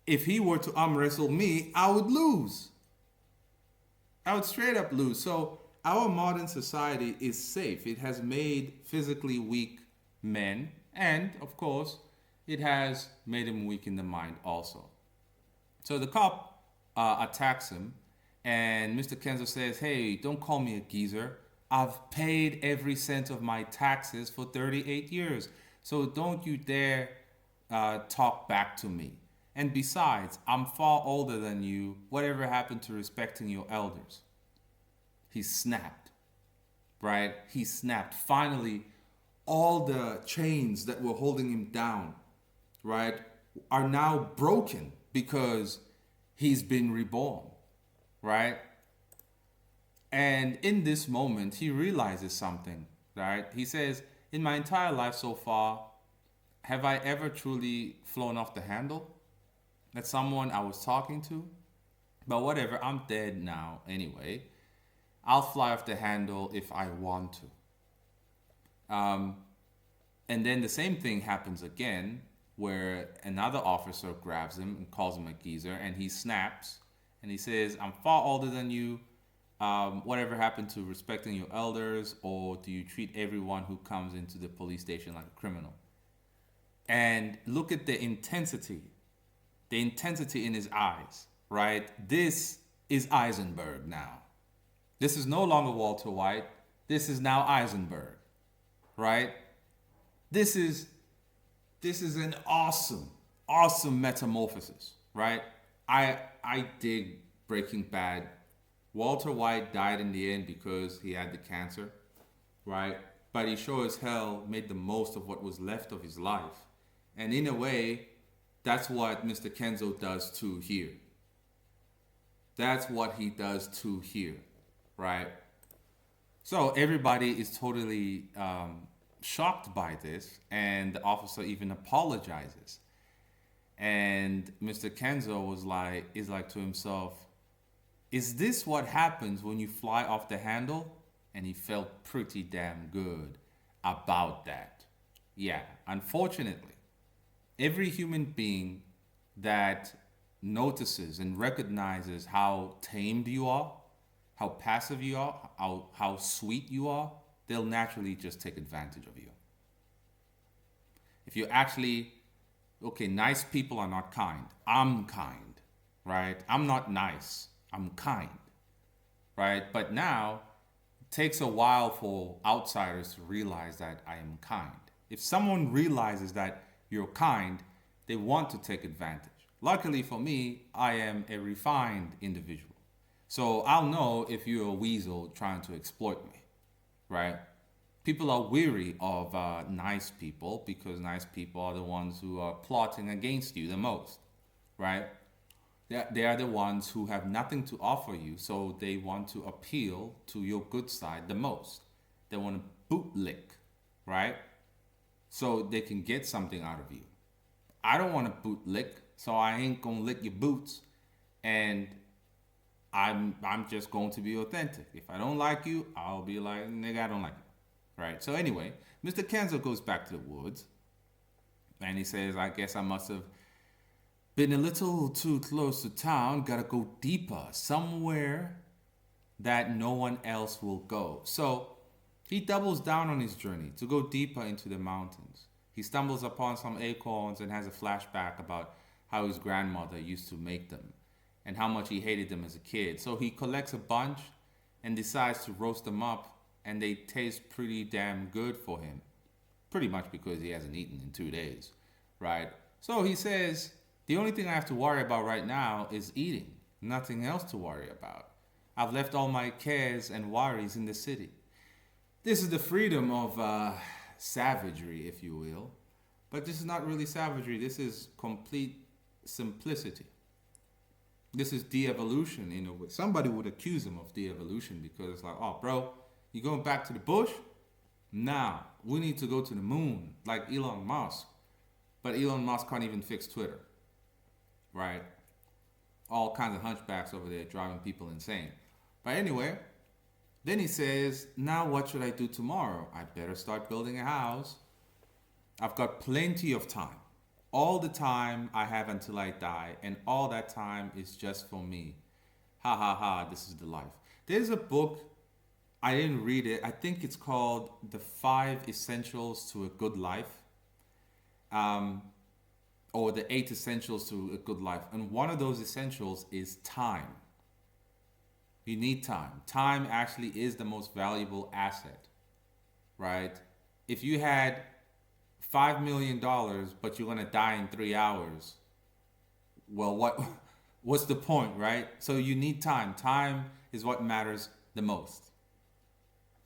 If he were to arm wrestle me, I would lose. I would straight up lose. So our modern society is safe. It has made physically weak men, and of course, it has made him weak in the mind also. So the cop attacks him. And Mr. Kenzo says, hey, don't call me a geezer. I've paid every cent of my taxes for 38 years. So don't you dare talk back to me. And besides, I'm far older than you. Whatever happened to respecting your elders? He snapped, right? He snapped. Finally, all the chains that were holding him down, right, are now broken because he's been reborn. Right? And in this moment, he realizes something, right? He says, in my entire life so far, have I ever truly flown off the handle? That's someone I was talking to. But whatever, I'm dead now anyway. I'll fly off the handle if I want to. And then the same thing happens again, where another officer grabs him and calls him a geezer, and he snaps. And he says, I'm far older than you. Whatever happened to respecting your elders? Or do you treat everyone who comes into the police station like a criminal? And look at the intensity in his eyes, right? This is Eisenberg now. This is no longer Walter White. This is now Eisenberg, right? This is an awesome metamorphosis, right? I dig Breaking Bad. Walter White died in the end because he had the cancer, right? But he sure as hell made the most of what was left of his life. And in a way, that's what Mr. Kenzo does too here. That's what he does too here, right? So everybody is totally shocked by this, and the officer even apologizes. And Mr. Kenzo is like to himself, is this what happens when you fly off the handle? And he felt pretty damn good about that. Yeah, unfortunately, every human being that notices and recognizes how tamed you are, how passive you are, how sweet you are, they'll naturally just take advantage of you. If you actually, okay, nice people are not kind. I'm kind, right? I'm not nice. I'm kind, right? But now it takes a while for outsiders to realize that I am kind. If someone realizes that you're kind, they want to take advantage. Luckily for me, I am a refined individual. So I'll know if you're a weasel trying to exploit me, right? People are weary of nice people because nice people are the ones who are plotting against you the most, right? They are the ones who have nothing to offer you, so they want to appeal to your good side the most. They want to bootlick, right? So they can get something out of you. I don't want to bootlick, so I ain't gonna lick your boots, and I'm just going to be authentic. If I don't like you, I'll be like, nigga, I don't like you. Right? So anyway, Mr. Kenzo goes back to the woods and he says, I guess I must have been a little too close to town. Gotta go deeper, somewhere that no one else will go. So he doubles down on his journey to go deeper into the mountains. He stumbles upon some acorns and has a flashback about how his grandmother used to make them and how much he hated them as a kid. So he collects a bunch and decides to roast them up, and they taste pretty damn good for him. Pretty much because he hasn't eaten in 2 days, right? So he says, the only thing I have to worry about right now is eating. Nothing else to worry about. I've left all my cares and worries in the city. This is the freedom of savagery, if you will. But this is not really savagery. This is complete simplicity. This is de-evolution in a way. Somebody would accuse him of de-evolution because it's like, oh, bro, you going back to the bush? Nah, we need to go to the moon, like Elon Musk. But Elon Musk can't even fix Twitter, right? All kinds of hunchbacks over there driving people insane. But anyway, then he says, now what should I do tomorrow? I better start building a house. I've got plenty of time. All the time I have until I die, and all that time is just for me. Ha ha ha, this is the life. There's a book, I didn't read it. I think it's called The 5 Essentials to a Good Life. Or the 8 Essentials to a Good Life. And one of those essentials is time. You need time. Time actually is the most valuable asset, right? If you had $5 million, but you're gonna die in 3 hours, well, what's the point, right? So you need time. Time is what matters the most.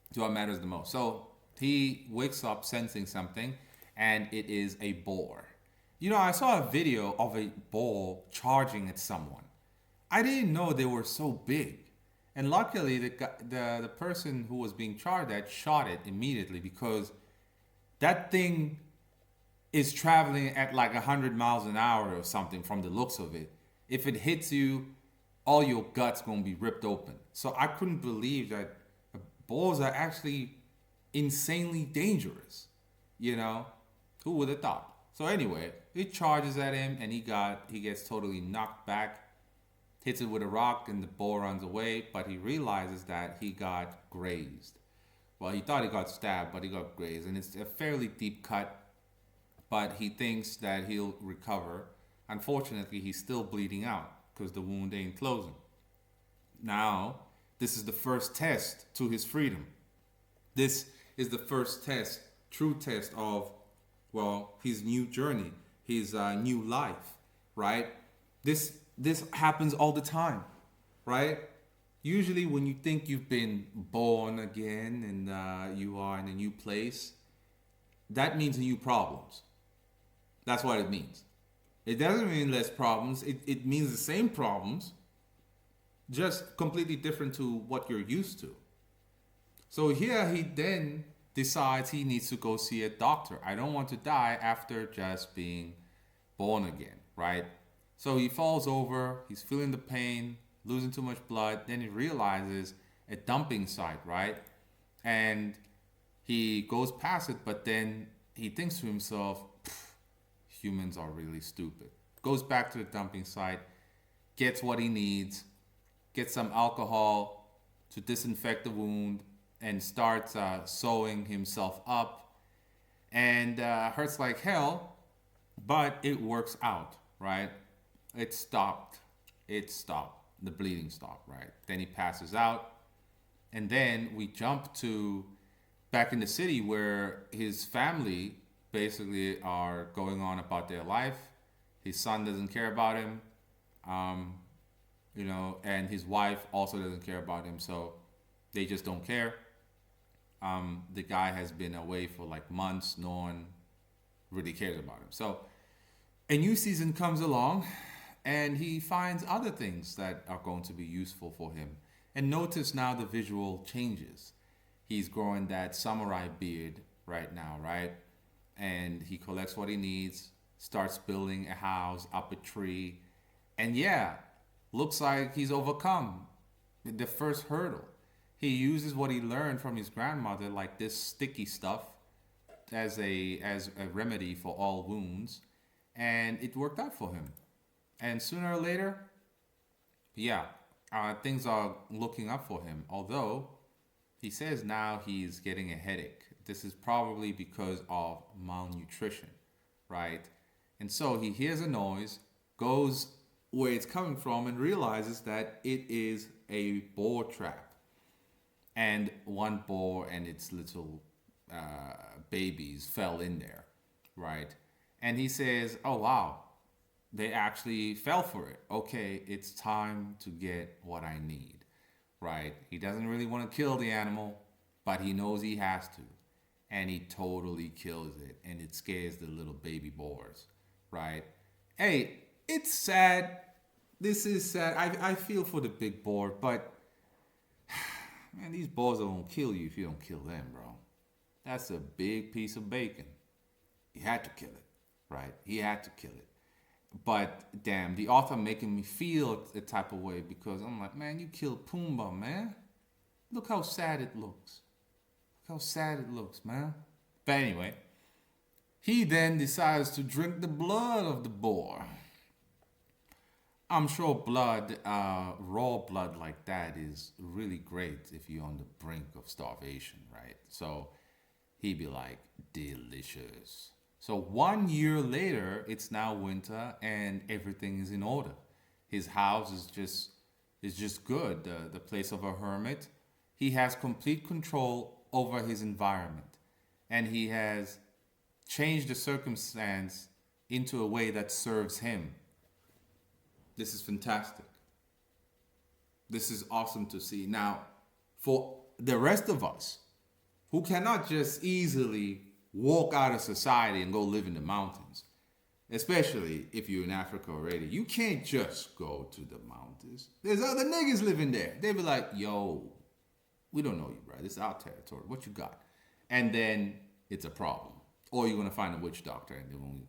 It's what matters the most. So he wakes up sensing something, and it is a boar. You know, I saw a video of a boar charging at someone. I didn't know they were so big. And luckily, the person who was being charged at shot it immediately, because that thing is traveling at like 100 miles an hour or something from the looks of it. If it hits you, all your guts gonna be ripped open. So I couldn't believe that boars are actually insanely dangerous. You know, who would have thought? So anyway, it charges at him, and he gets totally knocked back, hits it with a rock, and the boar runs away. But he realizes that he got grazed. Well, he thought he got stabbed, but he got grazed, and it's a fairly deep cut. But he thinks that he'll recover. Unfortunately, he's still bleeding out because the wound ain't closing. Now, this is the first test to his freedom. This is the first test, true test of, well, his new journey, his new life, right? This happens all the time, right? Usually when you think you've been born again and you are in a new place, that means new problems. That's what it means. It doesn't mean less problems. It means the same problems, just completely different to what you're used to. So here he then decides he needs to go see a doctor. I don't want to die after just being born again, right? So he falls over, he's feeling the pain, losing too much blood. Then he realizes a dumping site, right? And he goes past it, but then he thinks to himself, humans are really stupid. Goes back to the dumping site, gets what he needs, gets some alcohol to disinfect the wound, and starts sewing himself up, and hurts like hell, but it works out, right? It stopped. It stopped. The bleeding stopped, right? Then he passes out, and then we jump to back in the city where his family basically are going on about their life. His son doesn't care about him, um, and his wife also doesn't care about him. So they just don't care. The guy has been away for like months. No one really cares about him. So a new season comes along, and he finds other things that are going to be useful for him. And notice now the visual changes. He's growing that samurai beard right now, right? And he collects what he needs, starts building a house up a tree, and yeah, looks like he's overcome the first hurdle. He uses what he learned from his grandmother, like this sticky stuff, as a remedy for all wounds, and it worked out for him. And sooner or later, yeah, things are looking up for him. Although he says now he's getting a headache. This is probably because of malnutrition, right? And so he hears a noise, goes where it's coming from, and realizes that it is a boar trap. And one boar and its little babies fell in there, right? And he says, oh, wow, they actually fell for it. Okay, it's time to get what I need, right? He doesn't really want to kill the animal, but he knows he has to. And he totally kills it, and it scares the little baby boars, right? Hey, it's sad. This is sad. I feel for the big boar, but man, these boars are gonna kill you if you don't kill them, bro. That's a big piece of bacon. He had to kill it, right? He had to kill it. But damn, the author making me feel a type of way, because I'm like, man, you killed Pumbaa, man. Look how sad it looks. Look how sad it looks, man. But anyway, he then decides to drink the blood of the boar. I'm sure blood, raw blood like that is really great if you're on the brink of starvation, right? So he'd be like, delicious. So 1 year later, it's now winter and everything is in order. His house is just good. The place of a hermit. He has complete control over his environment, and he has changed the circumstance into a way that serves him. This is fantastic. This is awesome to see. Now, for the rest of us who cannot just easily walk out of society and go live in the mountains, especially if you're in Africa already, you can't just go to the mountains. There's other niggas living there. They be like, yo, we don't know you, bro. This is our territory. What you got? And then it's a problem. Or you're going to find a witch doctor and they won't,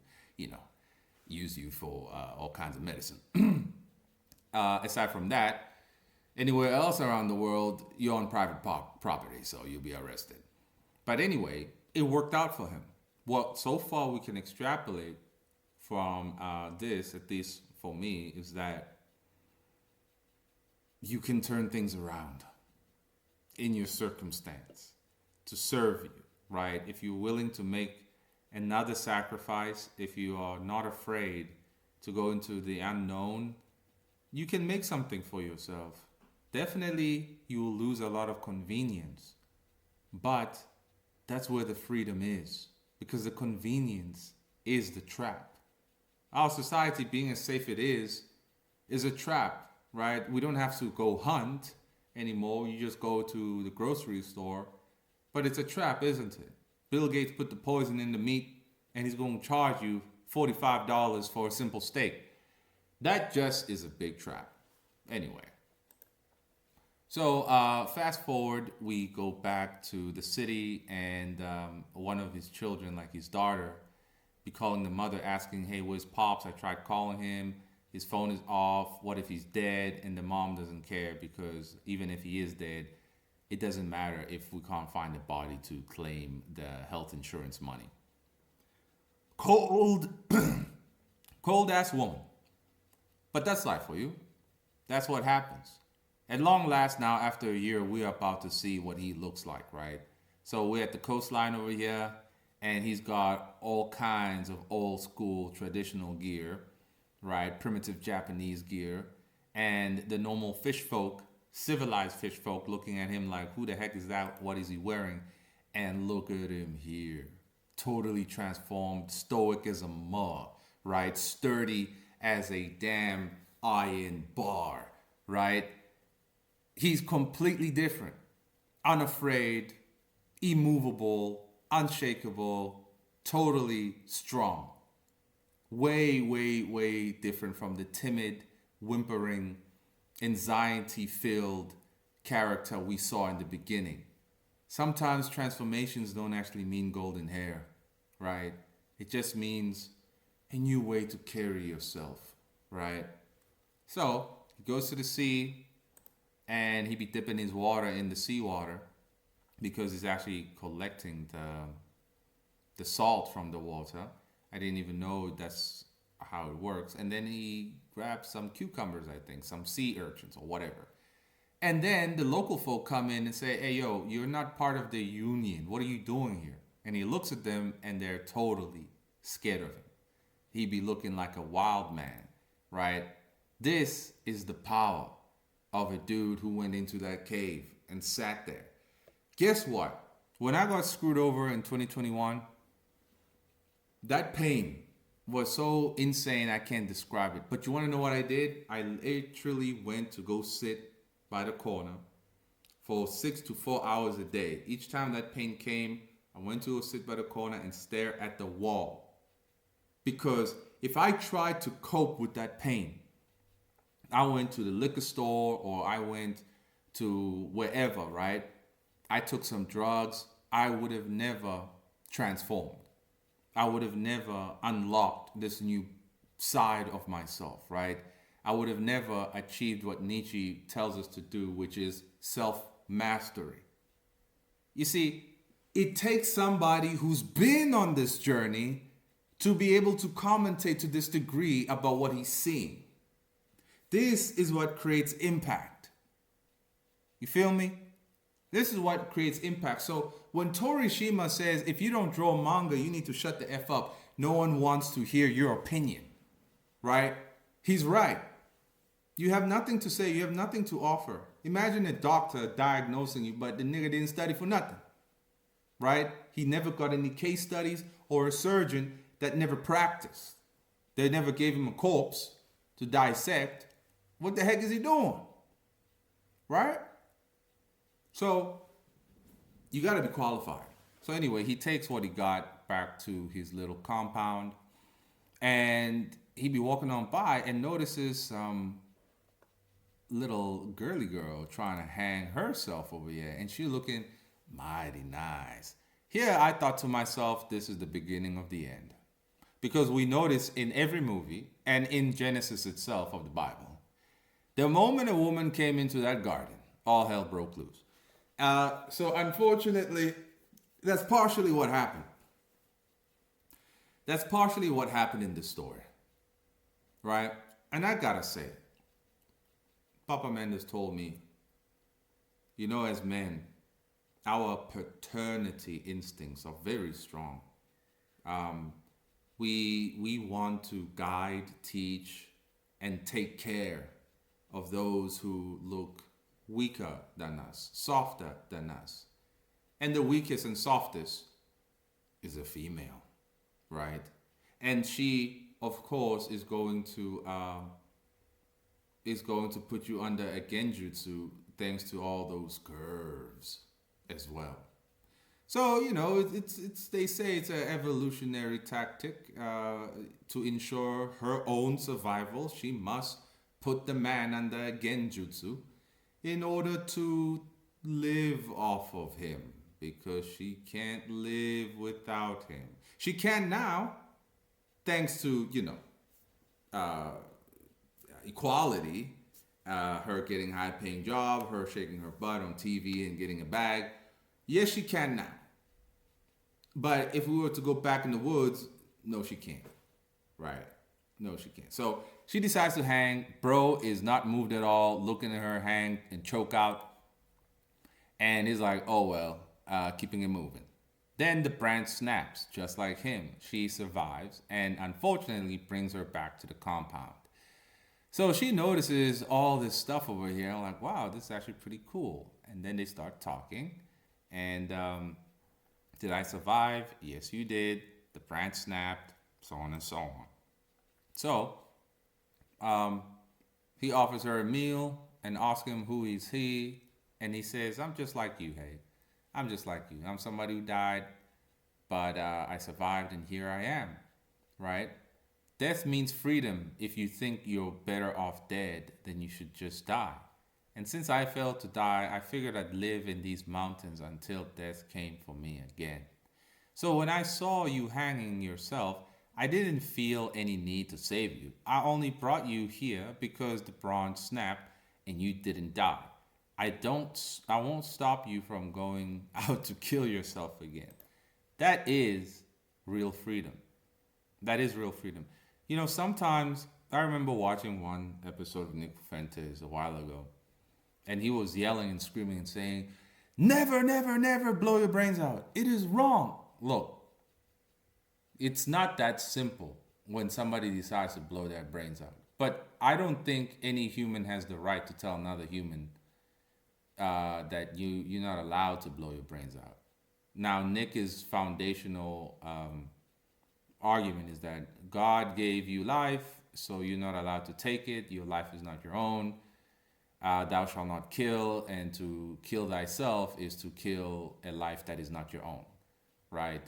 use you for all kinds of medicine. Aside from that, anywhere else around the world, you're on private property, so you'll be arrested. But anyway, it worked out for him. What so far we can extrapolate from this, at least for me, is that you can turn things around in your circumstance to serve you, right? If you're willing to make another sacrifice, if you are not afraid to go into the unknown, you can make something for yourself. Definitely, you will lose a lot of convenience, but that's where the freedom is, because the convenience is the trap. Our society, being as safe it is a trap, right? We don't have to go hunt anymore. You just go to the grocery store, but it's a trap, isn't it? Bill Gates put the poison in the meat, and he's going to charge you $45 for a simple steak. That just is a big trap. Anyway. So fast forward, we go back to the city, and one of his children, like his daughter, be calling the mother asking, hey, where's Pops? I tried calling him. His phone is off. What if he's dead? And the mom doesn't care, because even if he is dead, it doesn't matter if we can't find the body to claim the health insurance money. Cold ass woman. But that's life for you. That's what happens. At long last, now after a year, we are about to see what he looks like, right? So we're at the coastline over here, and he's got all kinds of old school traditional gear, right? Primitive Japanese gear. And the normal fish folk, civilized fish folk, looking at him like, who the heck is that? What is he wearing? And look at him here. Totally transformed, stoic as a mud, right? Sturdy as a damn iron bar, right? He's completely different, unafraid, immovable, unshakable, totally strong. Way, way, way different from the timid, whimpering, anxiety filled character we saw in the beginning. Sometimes transformations don't actually mean golden hair, right? It just means a new way to carry yourself, right? So he goes to the sea and he be dipping his water in the seawater because he's actually collecting the salt from the water. I didn't even know that's how it works. And then he grabs some cucumbers, I think, some sea urchins or whatever. And then the local folk come in and say, hey, yo, you're not part of the union. What are you doing here? And he looks at them and they're totally scared of him. He be looking like a wild man, right? This is the power of a dude who went into that cave and sat there. Guess what? When I got screwed over in 2021, that pain was so insane I can't describe it. But you want to know what I did? I literally went to go sit by the corner for 6 to 4 hours a day. Each time that pain came, I went to go sit by the corner and stare at the wall. Because if I tried to cope with that pain, I went to the liquor store or I went to wherever, right? I took some drugs. I would have never transformed. I would have never unlocked this new side of myself, right? I would have never achieved what Nietzsche tells us to do, which is self-mastery. You see, it takes somebody who's been on this journey to be able to commentate to this degree about what he's seeing. This is what creates impact. You feel me? This is what creates impact. So when Torishima says, if you don't draw manga, you need to shut the F up. No one wants to hear your opinion, right? He's right. You have nothing to say. You have nothing to offer. Imagine a doctor diagnosing you, but the nigga didn't study for nothing, right? He never got any case studies, or a surgeon that never practiced. They never gave him a corpse to dissect. What the heck is he doing? Right? So you got to be qualified. So anyway, he takes what he got back to his little compound, and he be walking on by and notices some little girly girl trying to hang herself over here, and she looking mighty nice. Here I thought to myself, this is the beginning of the end. Because we notice in every movie and in Genesis itself of the Bible, the moment a woman came into that garden, all hell broke loose. So unfortunately, that's partially what happened. That's partially what happened in this story, right? And I gotta say, Papa Mendes told me, you know, as men, our paternity instincts are very strong. We want to guide, teach, and take care of those who look weaker than us, softer than us. And the weakest and softest is a female, right? And she, of course, is going to put you under a genjutsu thanks to all those curves as well. So, you know, it's they say it's an evolutionary tactic to ensure her own survival. She must put the man under a genjutsu in order to live off of him, because she can't live without him. She can now, thanks to, you know, equality, her getting a high-paying job, her shaking her butt on TV and getting a bag. Yes, she can now. But if we were to go back in the woods, no, she can't. Right? No, she can't. So she decides to hang. Bro is not moved at all, looking at her hang and choke out. And he's like, oh, well, keeping it moving. Then the branch snaps, just like him. She survives and unfortunately brings her back to the compound. So she notices all this stuff over here. I'm like, wow, this is actually pretty cool. And then they start talking. And did I survive? Yes, you did. The branch snapped, so on and so on. So he offers her a meal and asks him who is he. And he says, I'm just like you, hey. I'm just like you. I'm somebody who died, but I survived and here I am, right? Death means freedom. If you think you're better off dead, then you should just die. And since I failed to die, I figured I'd live in these mountains until death came for me again. So when I saw you hanging yourself, I didn't feel any need to save you. I only brought you here because the branch snapped and you didn't die. I won't stop you from going out to kill yourself again. That is real freedom. That is real freedom. You know, sometimes I remember watching one episode of Nick Fuentes a while ago, and he was yelling and screaming and saying, never, never, never blow your brains out. It is wrong. Look, it's not that simple when somebody decides to blow their brains out. But I don't think any human has the right to tell another human that you're not allowed to blow your brains out. Now, Nick's foundational argument is that God gave you life, so you're not allowed to take it. Your life is not your own. Thou shalt not kill, and to kill thyself is to kill a life that is not your own, right?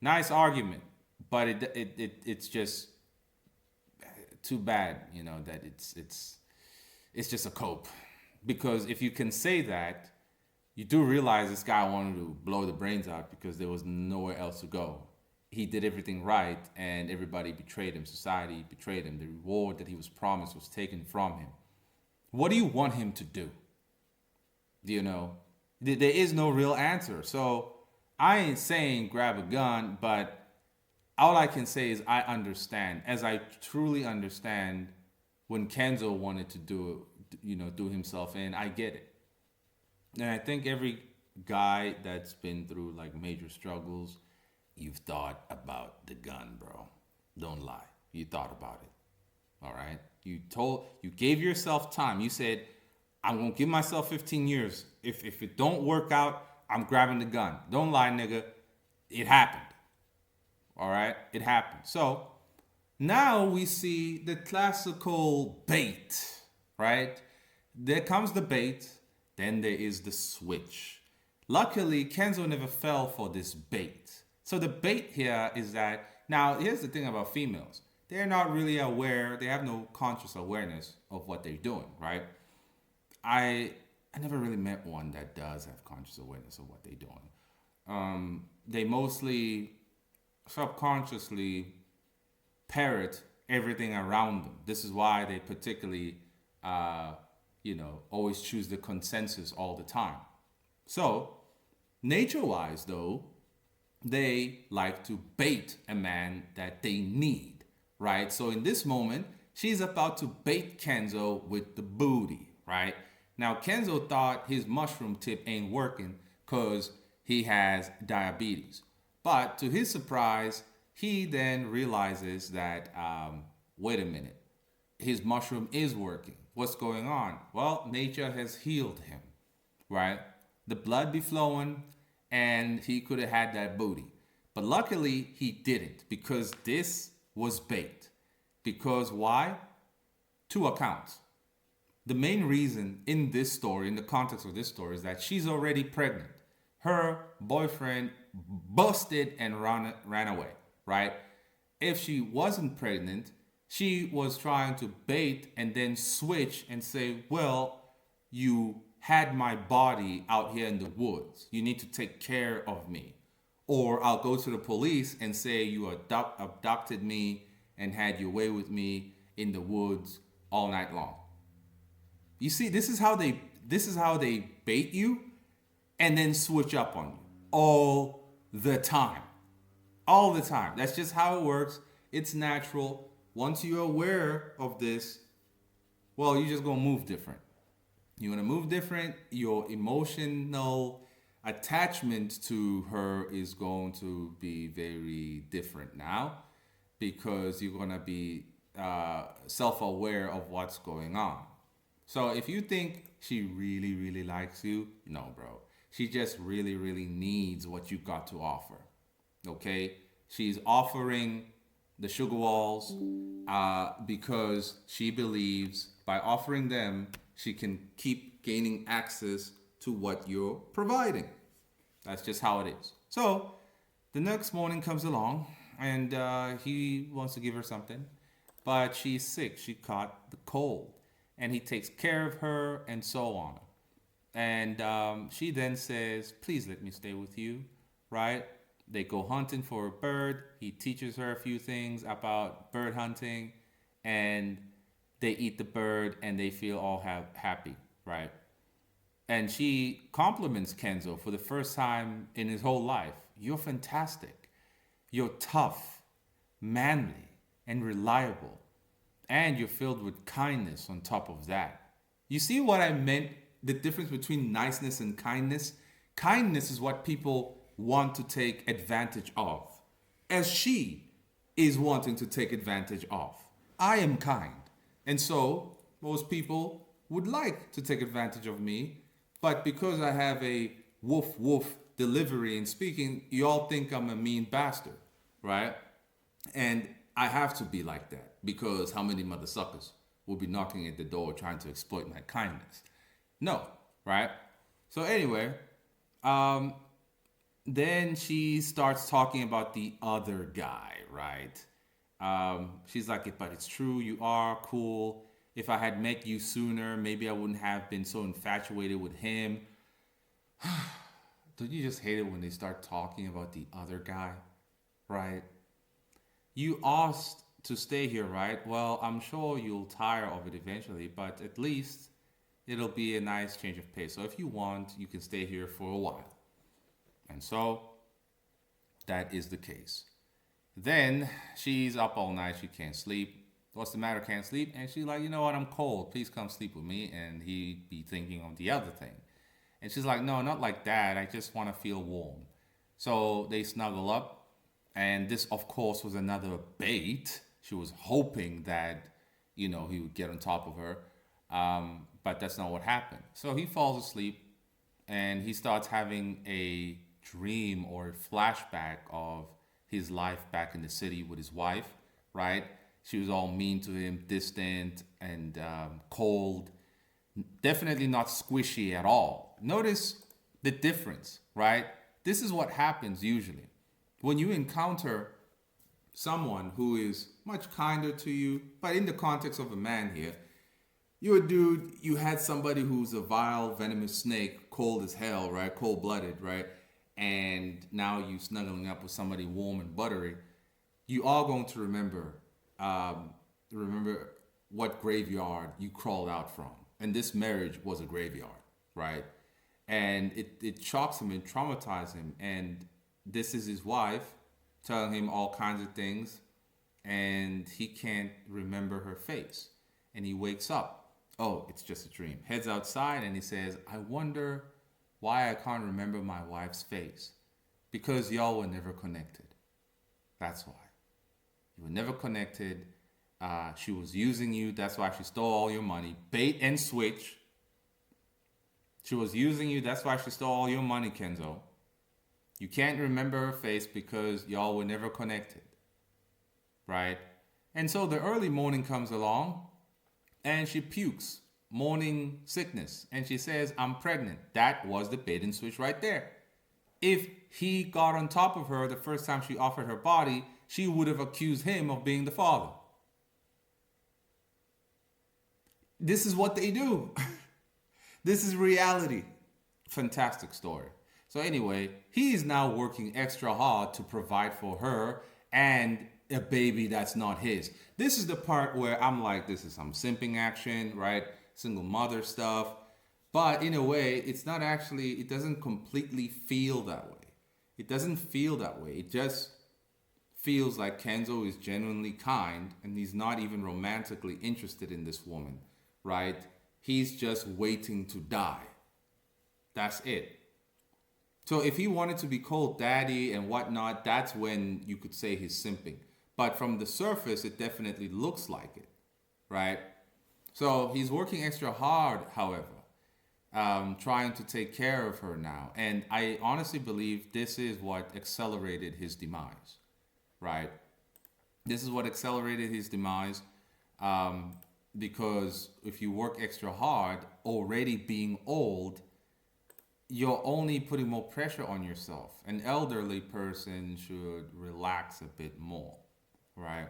Nice argument, but it's just too bad, you know, that it's just a cope. Because if you can say that, you do realize this guy wanted to blow the brains out because there was nowhere else to go. He did everything right, and everybody betrayed him. Society betrayed him. The reward that he was promised was taken from him. What do you want him to do? Do you know? There is no real answer. So I ain't saying grab a gun, but all I can say is I understand. As I truly understand when Kenzo wanted to do himself in, I get it. And I think every guy that's been through like major struggles, you've thought about the gun, bro. Don't lie. You thought about it. All right? You gave yourself time. You said, I'm going to give myself 15 years. If it don't work out, I'm grabbing the gun. Don't lie, nigga. It happened. All right? It happened. So now we see the classical bait, right? There comes the bait, then there is the switch. Luckily, Kenzo never fell for this bait. So the bait here is that, now here's the thing about females. They're not really aware, they have no conscious awareness of what they're doing, right? I never really met one that does have conscious awareness of what they're doing. They mostly subconsciously parrot everything around them. This is why they particularly, always choose the consensus all the time. So, nature-wise, though, they like to bait a man that they need, right? So in this moment, she's about to bait Kenzo with the booty, right? Now, Kenzo thought his mushroom tip ain't working because he has diabetes. But to his surprise, he then realizes that, wait a minute, his mushroom is working. What's going on? Well, nature has healed him, right? The blood be flowing, and he could have had that booty. But luckily, he didn't, because this was bait. Because why? Two accounts. The main reason in this story, in the context of this story, is that she's already pregnant. Her boyfriend busted and ran away, right? If she wasn't pregnant, she was trying to bait and then switch and say, well, you had my body out here in the woods. You need to take care of me. Or I'll go to the police and say you abducted me and had your way with me in the woods all night long. You see, this is how they bait you and then switch up on you all the time. All the time. That's just how it works. It's natural. once you're aware of this, well, you're just gonna move different. You're gonna move different. Your emotional attachment to her is going to be very different now because you're gonna be self-aware of what's going on. So if you think she really, really likes you, no, bro. She just really, really needs what you got to offer. Okay? She's offering the sugar walls because she believes by offering them, she can keep gaining access to what you're providing. That's just how it is. So the next morning comes along and he wants to give her something, but she's sick. She caught the cold. And he takes care of her and so on. And she then says, please let me stay with you, right? They go hunting for a bird. He teaches her a few things about bird hunting. And they eat the bird and they feel all happy, right? And she compliments Kenzo for the first time in his whole life. You're fantastic. You're tough, manly, and reliable. And you're filled with kindness on top of that. You see what I meant? The difference between niceness and kindness? Kindness is what people want to take advantage of, as she is wanting to take advantage of. I am kind. And so most people would like to take advantage of me, but because I have a woof woof delivery and speaking, you all think I'm a mean bastard, right? And I have to be like that because how many mother suckers will be knocking at the door trying to exploit my kindness? No, right? So anyway, then she starts talking about the other guy, right? She's like, but it's true, you are cool. If I had met you sooner, maybe I wouldn't have been so infatuated with him. Don't you just hate it when they start talking about the other guy, right? You asked to stay here, right? Well, I'm sure you'll tire of it eventually, but at least it'll be a nice change of pace. So if you want, you can stay here for a while. And so that is the case. Then she's up all night. She can't sleep. What's the matter? Can't sleep? And she's like, you know what? I'm cold. Please come sleep with me. And he'd be thinking of the other thing. And she's like, no, not like that. I just want to feel warm. So they snuggle up. And this, of course, was another bait. She was hoping that, he would get on top of her. But that's not what happened. So he falls asleep and he starts having a dream or a flashback of his life back in the city with his wife, right? She was all mean to him, distant and cold. Definitely not squishy at all. Notice the difference, right? This is what happens usually. When you encounter someone who is much kinder to you, but in the context of a man here, you're a dude, you had somebody who's a vile, venomous snake, cold as hell, right? Cold-blooded, right? And now you snuggling up with somebody warm and buttery. You are going to remember what graveyard you crawled out from. And this marriage was a graveyard, right? And it shocks him and traumatizes him. And this is his wife telling him all kinds of things. And he can't remember her face. And he wakes up. Oh, it's just a dream. Heads outside and he says, I wonder why I can't remember my wife's face. Because y'all were never connected. That's why. You were never connected. She was using you. That's why she stole all your money. Bait and switch. She was using you. That's why she stole all your money, Kenzo. You can't remember her face because y'all were never connected. Right? And so the early morning comes along and she pukes. Morning sickness. And she says, I'm pregnant. That was the bait and switch right there. If he got on top of her the first time she offered her body, she would have accused him of being the father. This is what they do. This is reality. Fantastic story. So anyway, he is now working extra hard to provide for her and a baby that's not his. This is the part where I'm like, this is some simping action, right? Single mother stuff. But in a way, it's not actually, it doesn't completely feel that way. It doesn't feel that way. It just feels like Kenzo is genuinely kind and he's not even romantically interested in this woman, right? He's just waiting to die. That's it. So if he wanted to be called daddy and whatnot, that's when you could say he's simping. But from the surface, it definitely looks like it, right? So he's working extra hard, however, trying to take care of her now. And I honestly believe this is what accelerated his demise, right? This is what accelerated his demise, because if you work extra hard, already being old, you're only putting more pressure on yourself. An elderly person should relax a bit more, right?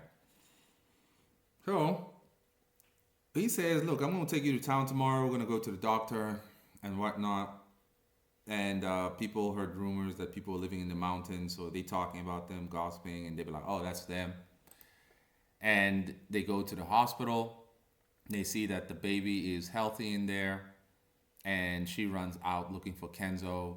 So he says, look, I'm going to take you to town tomorrow. We're going to go to the doctor and whatnot. And people heard rumors that people were living in the mountains. So they talking about them, gossiping, and they be like, oh, that's them. And they go to the hospital. They see that the baby is healthy in there. And she runs out looking for Kenzo.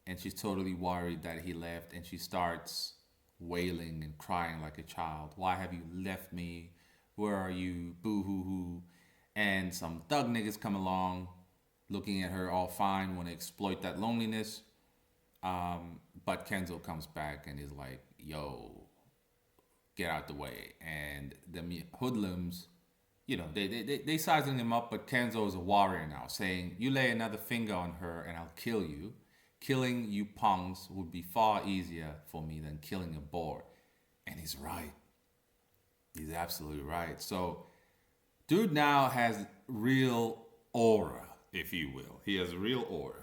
And she's totally worried that he left. And she starts wailing and crying like a child. Why have you left me? Where are you? Boo hoo hoo. And some thug niggas come along looking at her all fine, want to exploit that loneliness. But Kenzo comes back and is like, yo, get out the way. And the hoodlums, you know, they sizing him up, but Kenzo is a warrior now, saying, you lay another finger on her and I'll kill you. Killing you punks would be far easier for me than killing a boar. And he's right. He's absolutely right. So, dude now has real aura, if you will. He has real aura.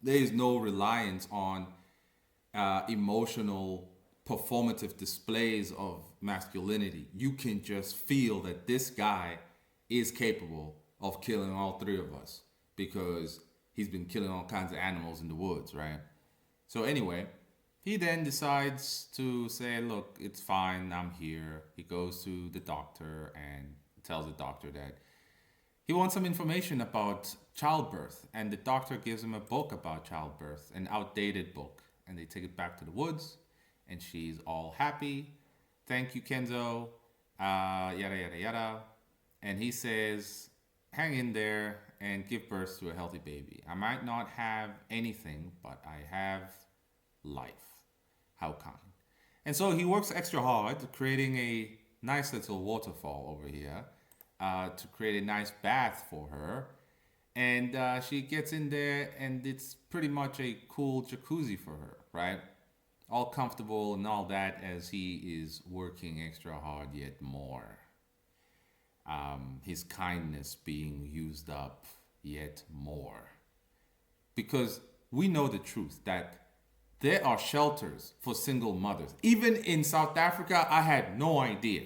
There is no reliance on emotional, performative displays of masculinity. You can just feel that this guy is capable of killing all three of us because he's been killing all kinds of animals in the woods, right? So anyway, he then decides to say, look, it's fine, I'm here. He goes to the doctor and tells the doctor that he wants some information about childbirth. And the doctor gives him a book about childbirth, an outdated book. And they take it back to the woods. And she's all happy. Thank you, Kenzo. Yada, yada, yada. And he says, hang in there and give birth to a healthy baby. I might not have anything, but I have life. How kind. And so he works extra hard, creating a nice little waterfall over here, to create a nice bath for her. And she gets in there and it's pretty much a cool jacuzzi for her, right? All comfortable and all that as he is working extra hard yet more. His kindness being used up yet more. Because we know the truth that there are shelters for single mothers. Even in South Africa, I had no idea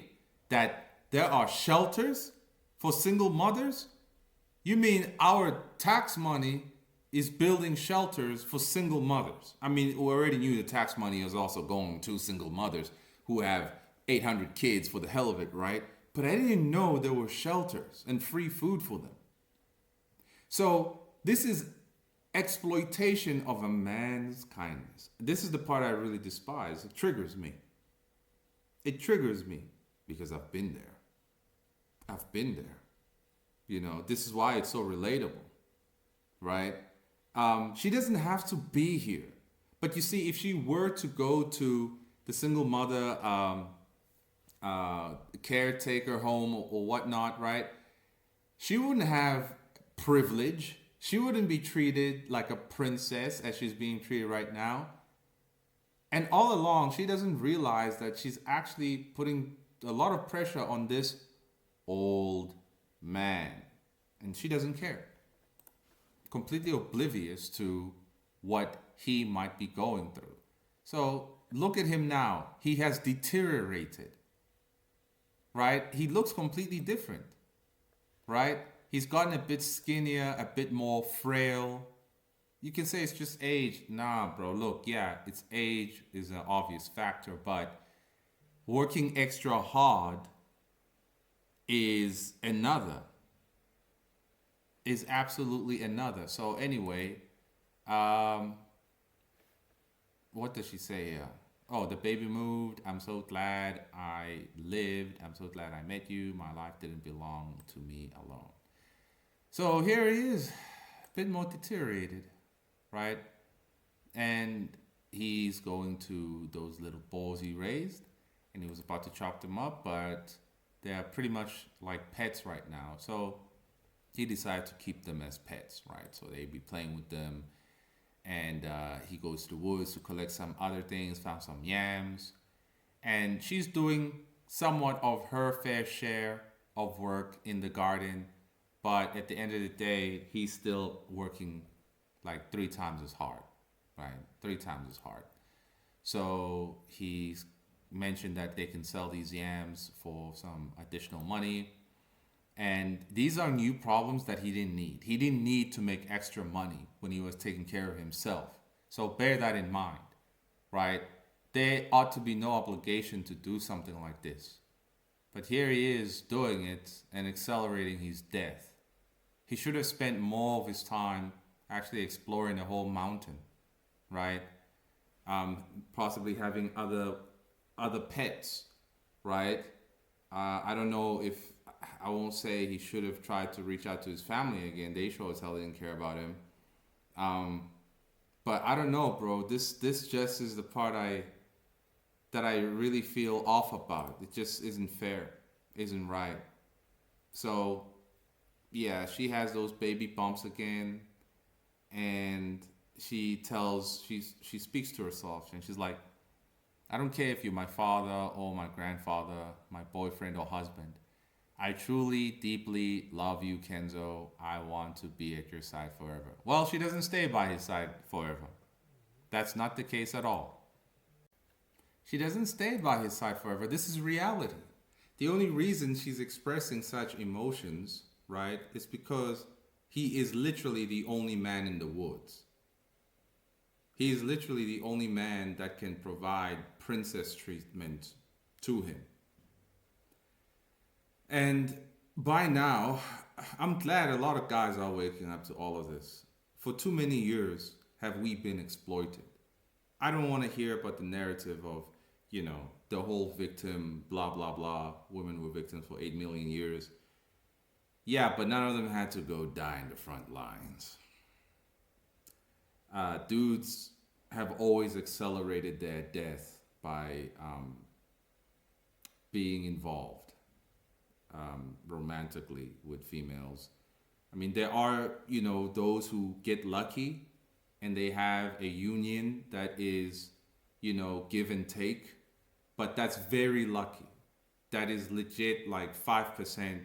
that there are shelters for single mothers. You mean our tax money is building shelters for single mothers? I mean, we already knew the tax money is also going to single mothers who have 800 kids for the hell of it, right? But I didn't know there were shelters and free food for them. So this is exploitation of a man's kindness. This is the part I really despise. It triggers me. It triggers me because I've been there. I've been there. You know, this is why it's so relatable, right? She doesn't have to be here. But you see, if she were to go to the single mother caretaker home or whatnot, right? She wouldn't have privilege. She wouldn't be treated like a princess as she's being treated right now. And all along, she doesn't realize that she's actually putting a lot of pressure on this old man. And she doesn't care. Completely oblivious to what he might be going through. So look at him now. He has deteriorated. Right? He looks completely different. Right? He's gotten a bit skinnier, a bit more frail. You can say it's just age. Nah, bro, look, yeah, it's age is an obvious factor, but working extra hard is another. Is absolutely another. So anyway, what does she say here? oh, the baby moved. I'm so glad I lived. I'm so glad I met you. My life didn't belong to me alone. So here he is, a bit more deteriorated, right? And he's going to those little balls he raised, and he was about to chop them up, but they're pretty much like pets right now. So he decided to keep them as pets, right? So they'd be playing with them, and he goes to the woods to collect some other things, found some yams, and she's doing somewhat of her fair share of work in the garden, but at the end of the day, he's still working like three times as hard, right? Three times as hard. So he's mentioned that they can sell these yams for some additional money. And these are new problems that he didn't need. He didn't need to make extra money when he was taking care of himself. So bear that in mind, right? There ought to be no obligation to do something like this. But here he is doing it and accelerating his death. He should have spent more of his time actually exploring the whole mountain, right? Possibly having other pets, right? I don't know if I won't say he should have tried to reach out to his family again. They sure as hell didn't care about him. But I don't know, bro. This just is the part that I really feel off about. It just isn't fair, isn't right. So yeah, she has those baby bumps again, and she speaks to herself, and she's like, I don't care if you're my father or my grandfather, my boyfriend or husband. I truly, deeply love you, Kenzo. I want to be at your side forever. Well, she doesn't stay by his side forever. That's not the case at all. She doesn't stay by his side forever. This is reality. The only reason she's expressing such emotions, right, is because he is literally the only man in the woods. He is literally the only man that can provide princess treatment to him. And by now, I'm glad a lot of guys are waking up to all of this. For too many years have we been exploited. I don't want to hear about the narrative of, the whole victim, blah, blah, blah. Women were victims for 8 million years. Yeah, but none of them had to go die in the front lines. Dudes have always accelerated their death by being involved romantically with females. I mean, there are, those who get lucky and they have a union that is, give and take, but that's very lucky. That is legit like 5%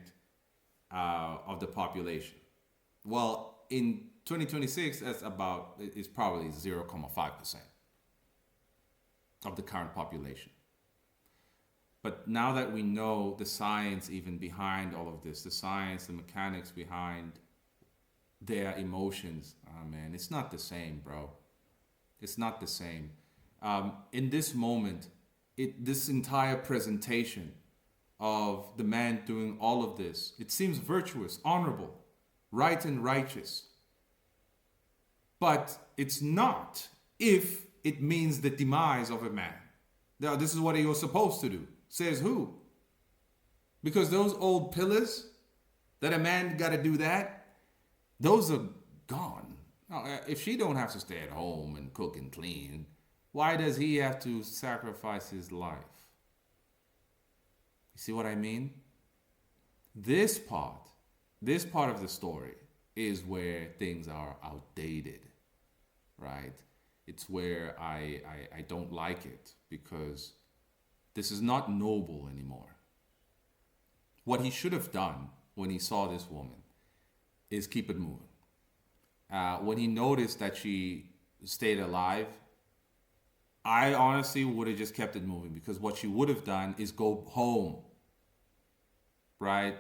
of the population. Well, in 2026, it's probably 0.5% of the current population. But now that we know the science even behind all of this, the science, the mechanics behind their emotions, man, it's not the same, bro. It's not the same. In this moment, this entire presentation of the man doing all of this, it seems virtuous, honorable, right and righteous. But it's not if it means the demise of a man. Now, this is what he was supposed to do. Says who? Because those old pillars that a man got to do that, those are gone. Now, if she don't have to stay at home and cook and clean, why does he have to sacrifice his life? You see what I mean? This part of the story is where things are outdated, right? It's where I don't like it, because this is not noble anymore. What he should have done when he saw this woman is keep it moving. When he noticed that she stayed alive, I honestly would have just kept it moving, because what she would have done is go home, right?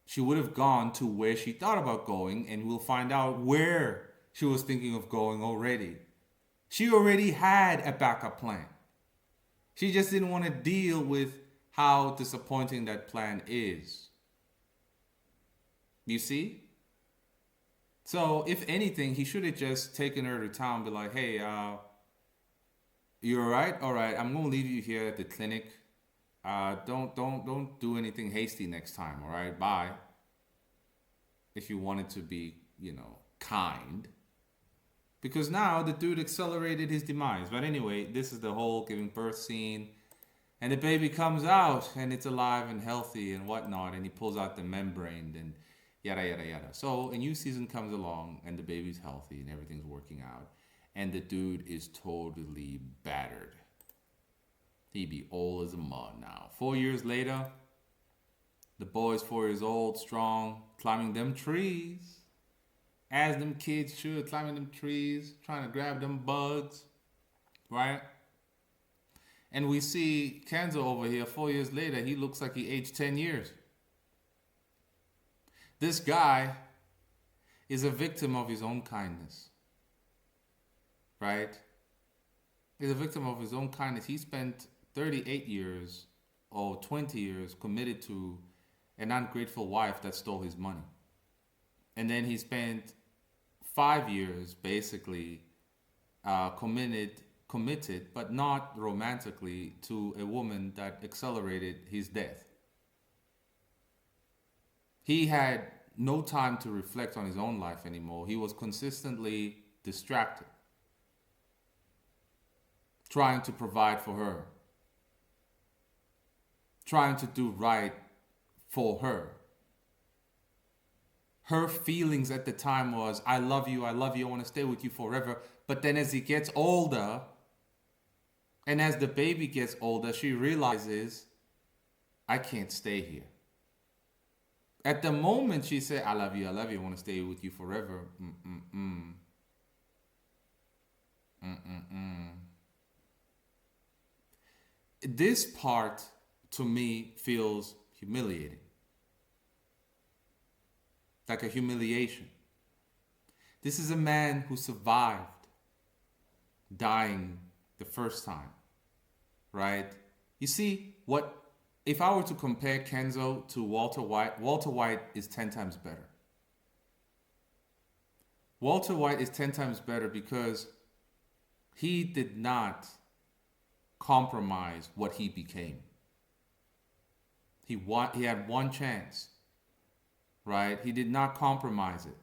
She would have gone to where she thought about going, and we'll find out where she was thinking of going already. She already had a backup plan. She just didn't want to deal with how disappointing that plan is. You see? So, if anything, he should have just taken her to town and be like, hey, You're right. All right. I'm gonna leave you here at the clinic. Don't do anything hasty next time. All right. Bye. If you wanted to be, kind, because now the dude accelerated his demise. But anyway, this is the whole giving birth scene, and the baby comes out and it's alive and healthy and whatnot, and he pulls out the membrane and yada yada yada. So a new season comes along and the baby's healthy and everything's working out, and the dude is totally battered. He be old as a mud now. 4 years later, the boy's 4 years old, strong, climbing them trees. As them kids should, climbing them trees, trying to grab them bugs, right? And we see Kenzo over here, 4 years later, he looks like he aged 10 years. This guy is a victim of his own kindness, right? He's a victim of his own kindness. He spent 38 years or 20 years committed to an ungrateful wife that stole his money. And then he spent 5 years basically committed, but not romantically, to a woman that accelerated his death. He had no time to reflect on his own life anymore. He was consistently distracted, trying to provide for her, trying to do right for her. Her feelings at the time was, I love you, I want to stay with you forever. But then as he gets older, and as the baby gets older, she realizes, I can't stay here. At the moment she said, I love you, I want to stay with you forever. This part, to me, feels humiliating. Like a humiliation. This is a man who survived dying the first time, right? You see, if I were to compare Kenzo to Walter White is 10 times better. Walter White is 10 times better because he did not compromise what he became. He had one chance. Right? He did not compromise it.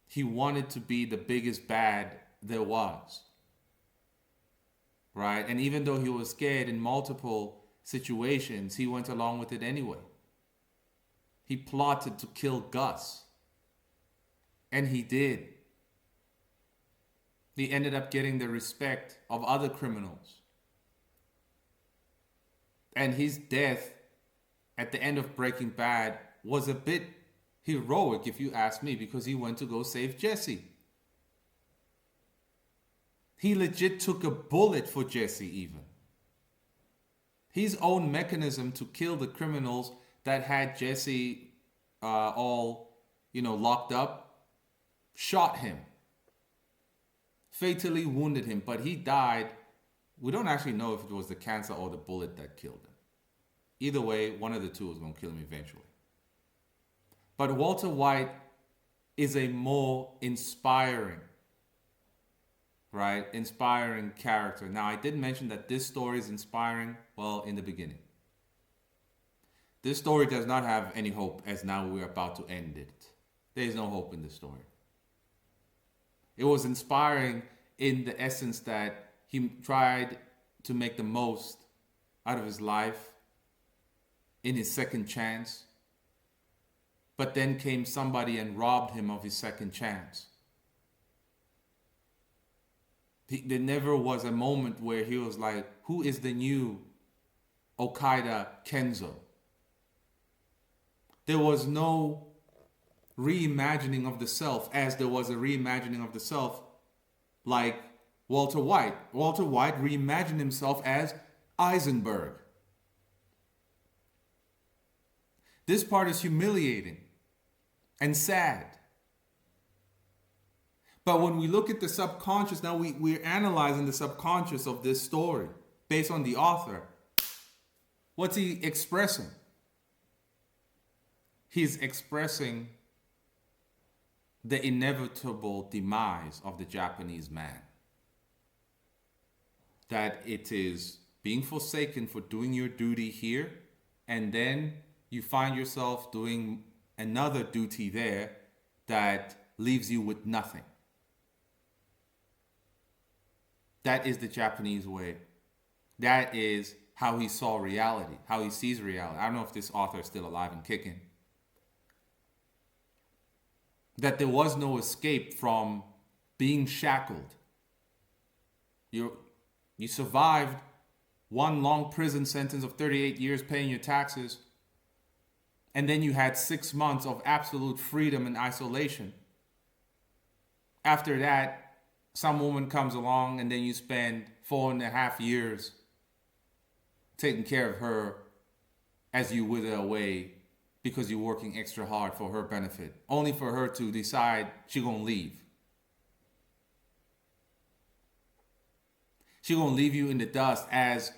He wanted to be the biggest bad there was. Right? And even though he was scared in multiple situations, he went along with it anyway. He plotted to kill Gus. And he did. He ended up getting the respect of other criminals. And his death at the end of Breaking Bad was a bit heroic, if you ask me, because he went to go save Jesse. He legit took a bullet for Jesse even. His own mechanism to kill the criminals that had Jesse all locked up, shot him. Fatally wounded him, but he died. We don't actually know if it was the cancer or the bullet that killed him. Either way, one of the two was going to kill him eventually. But Walter White is a more inspiring character. Now, I did mention that this story is inspiring, in the beginning. This story does not have any hope, as now we're about to end it. There is no hope in this story. It was inspiring in the essence that he tried to make the most out of his life in his second chance. But then came somebody and robbed him of his second chance. There never was a moment where he was like, who is the new Okada Kenzo? There was no reimagining of the self as there was a reimagining of the self like Walter White. Walter White reimagined himself as Eisenberg. This part is humiliating and sad. But when we look at the subconscious, now we're analyzing the subconscious of this story based on the author. What's he expressing? He's expressing the inevitable demise of the Japanese man. that it is being forsaken for doing your duty here, and then you find yourself doing another duty there that leaves you with nothing. That is the Japanese way. That is how he saw reality, how he sees reality. I don't know if this author is still alive and kicking. That there was no escape from being shackled. You survived one long prison sentence of 38 years paying your taxes, and then you had 6 months of absolute freedom and isolation. After that, some woman comes along, and then you spend 4.5 years taking care of her as you wither away because you're working extra hard for her benefit, only for her to decide she's gonna leave. She's gonna leave you in the dust as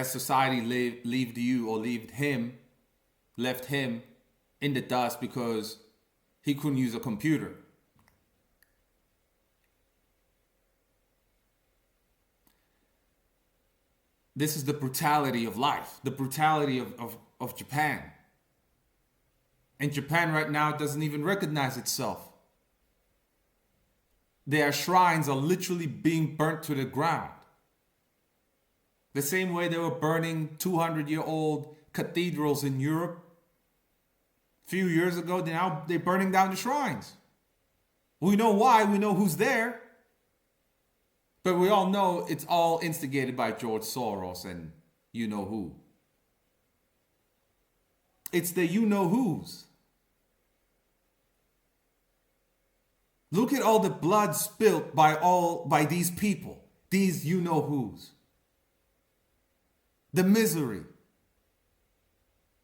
society left you, or left him in the dust because he couldn't use a computer. This is the brutality of life, the brutality of Japan. And Japan right now doesn't even recognize itself. Their shrines are literally being burnt to the ground. The same way they were burning 200-year-old cathedrals in Europe a few years ago, now they're burning down the shrines. We know why, we know who's there. But we all know it's all instigated by George Soros and you know who. It's the you know who's. Look at all the blood spilt by these people, these you know who's. The misery.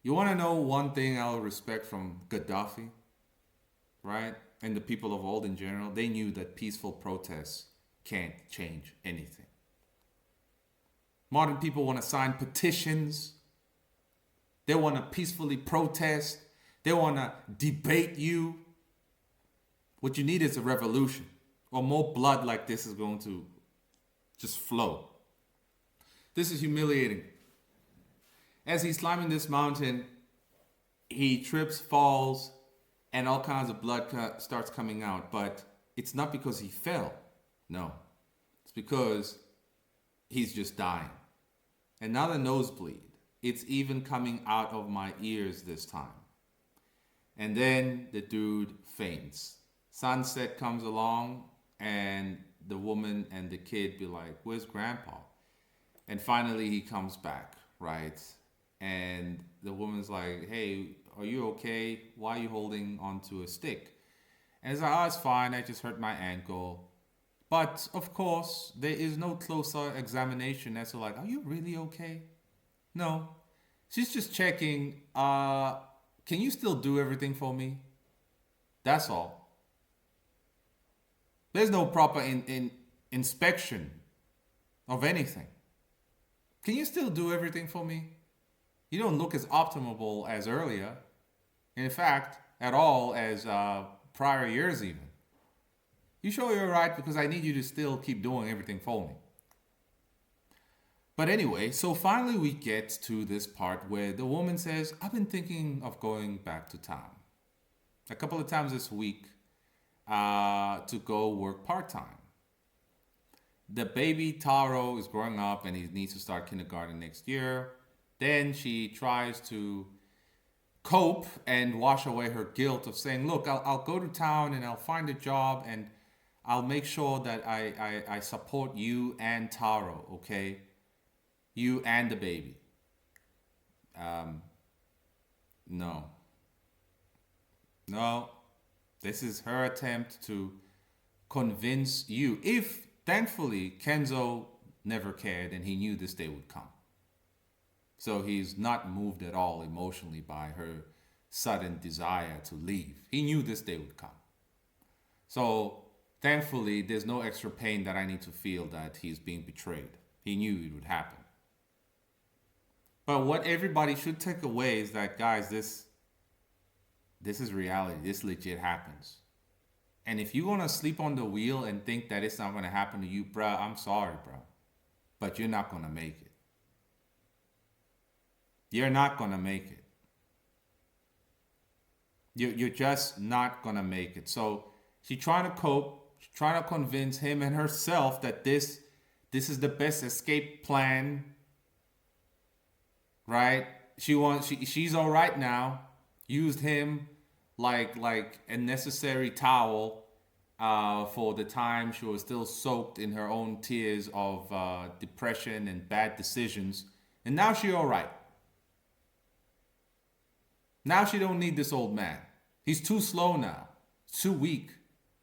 You want to know one thing I'll respect from Gaddafi, right? And the people of old in general, they knew that peaceful protests can't change anything. Modern people want to sign petitions. They want to peacefully protest. They want to debate you. What you need is a revolution, or more blood like this is going to just flow. This is humiliating. As he's climbing this mountain, he trips, falls, and all kinds of blood starts coming out. But it's not because he fell. No, it's because he's just dying. And not a nosebleed. It's even coming out of my ears this time. And then the dude faints. Sunset comes along, and the woman and the kid be like, where's grandpa? And finally he comes back, right? And the woman's like, hey, are you okay? Why are you holding onto a stick? And it's like, oh, it's fine. I just hurt my ankle. But of course, there is no closer examination as to like, are you really okay? No. She's just checking, can you still do everything for me? That's all. There's no proper inspection of anything. Can you still do everything for me? You don't look as optimal as earlier. In fact, at all as prior years even. You sure you're right? Because I need you to still keep doing everything for me. But anyway, so finally we get to this part where the woman says, I've been thinking of going back to town a couple of times this week to go work part-time. The baby Taro is growing up and he needs to start kindergarten next year. Then she tries to cope and wash away her guilt of saying, look, I'll go to town and I'll find a job and I'll make sure that I support you and Taro, okay? You and the baby. No. This is her attempt to convince you. If, thankfully, Kenzo never cared and he knew this day would come. So he's not moved at all emotionally by her sudden desire to leave. He knew this day would come. So thankfully, there's no extra pain that I need to feel that he's being betrayed. He knew it would happen. But what everybody should take away is that, guys, this is reality. This legit happens. And if you're going to sleep on the wheel and think that it's not going to happen to you, bruh, I'm sorry, bruh. but you're not going to make it. You're not going to make it. You're just not going to make it. So she's trying to cope. She's trying to convince him and herself that this is the best escape plan, right? She's all right now. Used him like a necessary towel for the time she was still soaked in her own tears of depression and bad decisions. And now she's all right. Now she don't need this old man. He's too slow now. Too weak.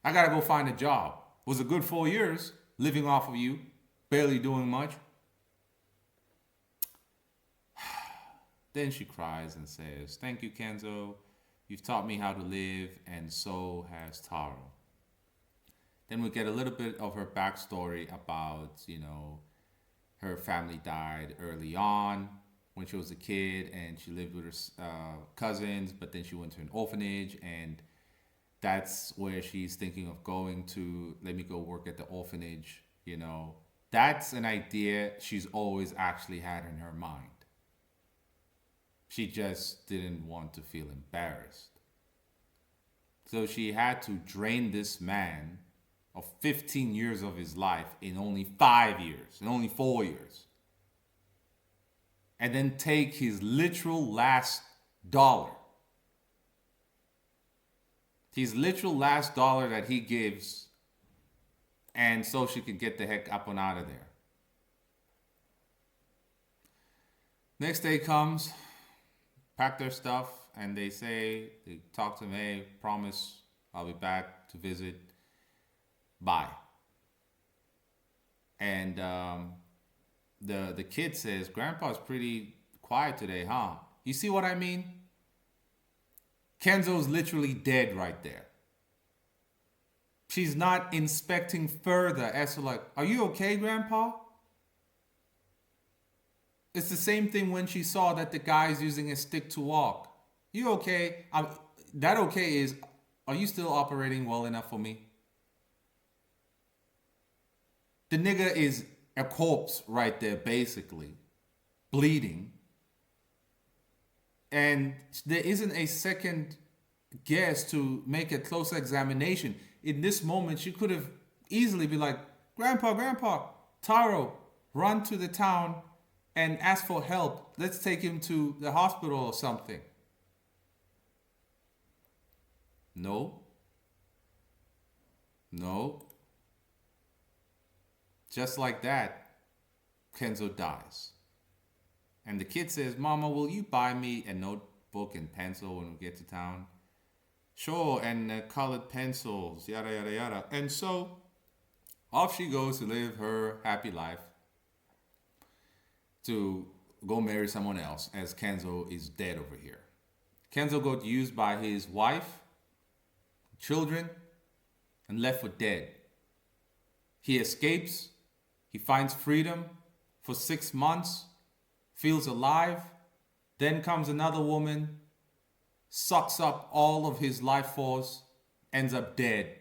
I gotta go find a job. Was a good 4 years living off of you, barely doing much. Then she cries and says, "Thank you, Kenzo. You've taught me how to live, and so has Taro." Then we get a little bit of her backstory about, her family died early on when she was a kid, and she lived with her cousins, but then she went to an orphanage, and that's where she's thinking of going to. Let me go work at the orphanage. That's an idea she's always actually had in her mind. She just didn't want to feel embarrassed. So she had to drain this man of 15 years of his life in only 5 years, in only 4 years. And then take his literal last dollar. His literal last dollar that he gives, and so she could get the heck up and out of there. Next day comes, pack their stuff, and they talk to him, "Hey, promise I'll be back to visit. Bye." And the kid says, "Grandpa's pretty quiet today, huh? You see what I mean? Kenzo's literally dead right there. She's not inspecting further as to like, are you okay, Grandpa?" It's the same thing when she saw that the guy's using a stick to walk. "You okay?" That okay is, are you still operating well enough for me? The nigga is a corpse right there, basically, bleeding. And there isn't a second guess to make a closer examination. In this moment, she could have easily be like, Grandpa, Taro, run to the town and ask for help. Let's take him to the hospital or something." No. Just like that, Kenzo dies. And the kid says, "Mama, will you buy me a notebook and pencil when we get to town?" "Sure, and colored pencils, yada, yada, yada." And so off she goes to live her happy life, to go marry someone else, as Kenzo is dead over here. Kenzo got used by his wife, children, and left for dead. He escapes. He finds freedom for 6 months, feels alive. Then comes another woman, sucks up all of his life force, ends up dead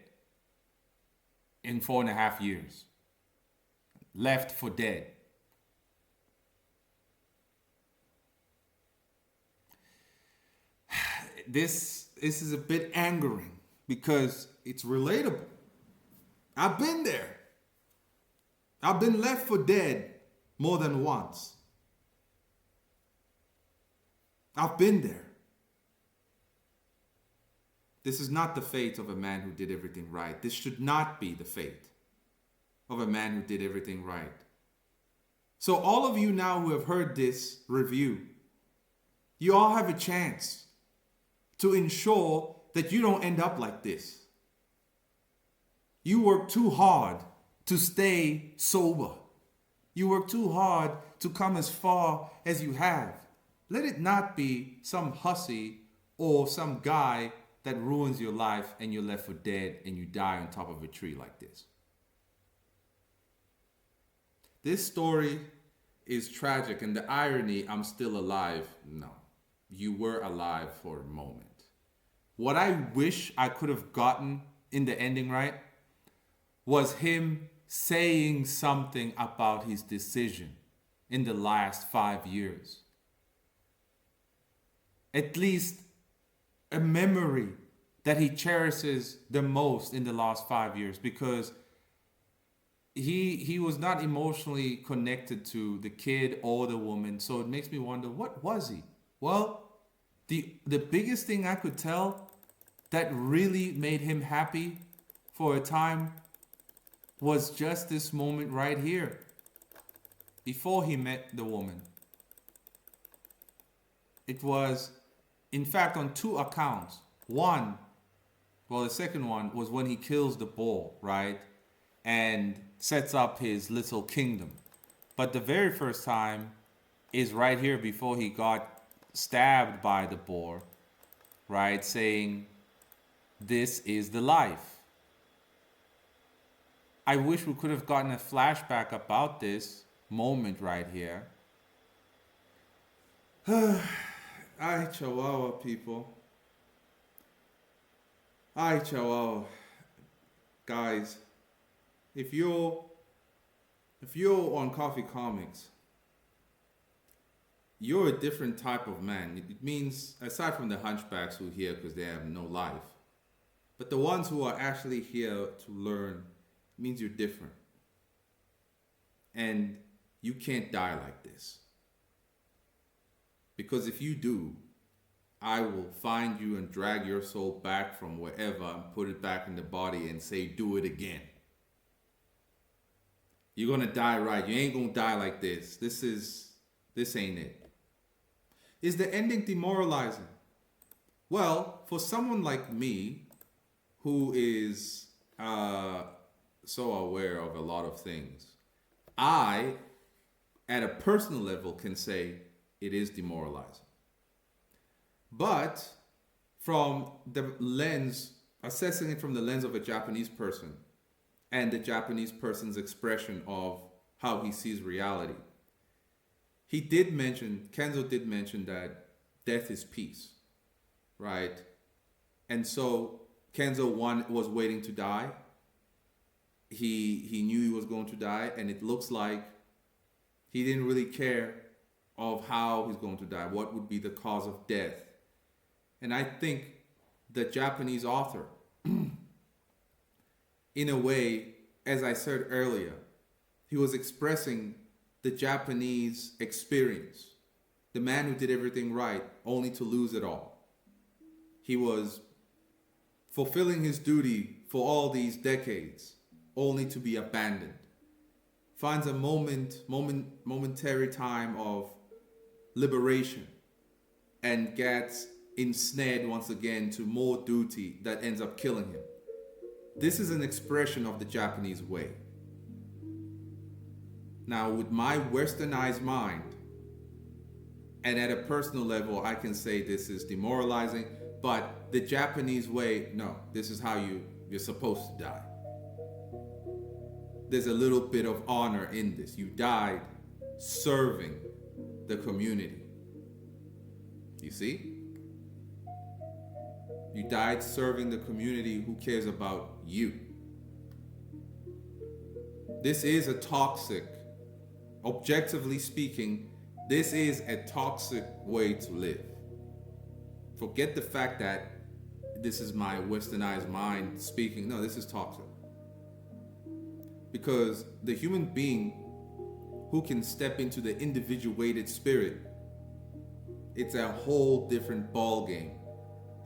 in 4.5 years. Left for dead. This is a bit angering because it's relatable. I've been there. I've been left for dead more than once. I've been there. This is not the fate of a man who did everything right. This should not be the fate of a man who did everything right. So all of you now who have heard this review, you all have a chance to ensure that you don't end up like this. You work too hard to stay sober. You work too hard to come as far as you have. Let it not be some hussy or some guy that ruins your life and you're left for dead and you die on top of a tree like this. This story is tragic, and the irony, I'm still alive. No, you were alive for a moment. What I wish I could have gotten in the ending right was him saying something about his decision in the last 5 years. At least a memory that he cherishes the most in the last 5 years, because he was not emotionally connected to the kid or the woman. So it makes me wonder, what was he? Well, the biggest thing I could tell that really made him happy for a time was just this moment right here before he met the woman. It was, in fact, on two accounts. The second one was when he kills the bull, right? And sets up his little kingdom. But the very first time is right here before he got stabbed by the boar, right? Saying, "This is the life." I wish we could have gotten a flashback about this moment right here. Ay, Chihuahua people. Ay, Chihuahua. Guys, if you're on Coffee Comics, you're a different type of man. It means, aside from the hunchbacks who are here because they have no life, but the ones who are actually here to learn, it means you're different. And you can't die like this. Because if you do, I will find you and drag your soul back from wherever and put it back in the body and say, do it again. You're gonna die right. You ain't gonna die like this. This ain't it. Is the ending demoralizing? Well, for someone like me, who is so aware of a lot of things, I, at a personal level, can say it is demoralizing. But from the lens, assessing it from the lens of a Japanese person and the Japanese person's expression of how he sees reality, Kenzo did mention that death is peace, right? And so Kenzo was waiting to die. He knew he was going to die, and it looks like he didn't really care of how he's going to die, what would be the cause of death. And I think the Japanese author, in a way, as I said earlier, he was expressing the Japanese experience. The man who did everything right, only to lose it all. He was fulfilling his duty for all these decades, only to be abandoned. Finds a momentary time of liberation, and gets ensnared once again to more duty that ends up killing him. This is an expression of the Japanese way. Now, with my westernized mind, and at a personal level, I can say this is demoralizing, but the Japanese way, no, this is how you're supposed to die. There's a little bit of honor in this. You died serving the community. You see? You died serving the community who cares about you. This is a toxic, objectively speaking, this is a toxic way to live. Forget the fact that this is my westernized mind speaking. No, this is toxic. Because the human being who can step into the individuated spirit, it's a whole different ball game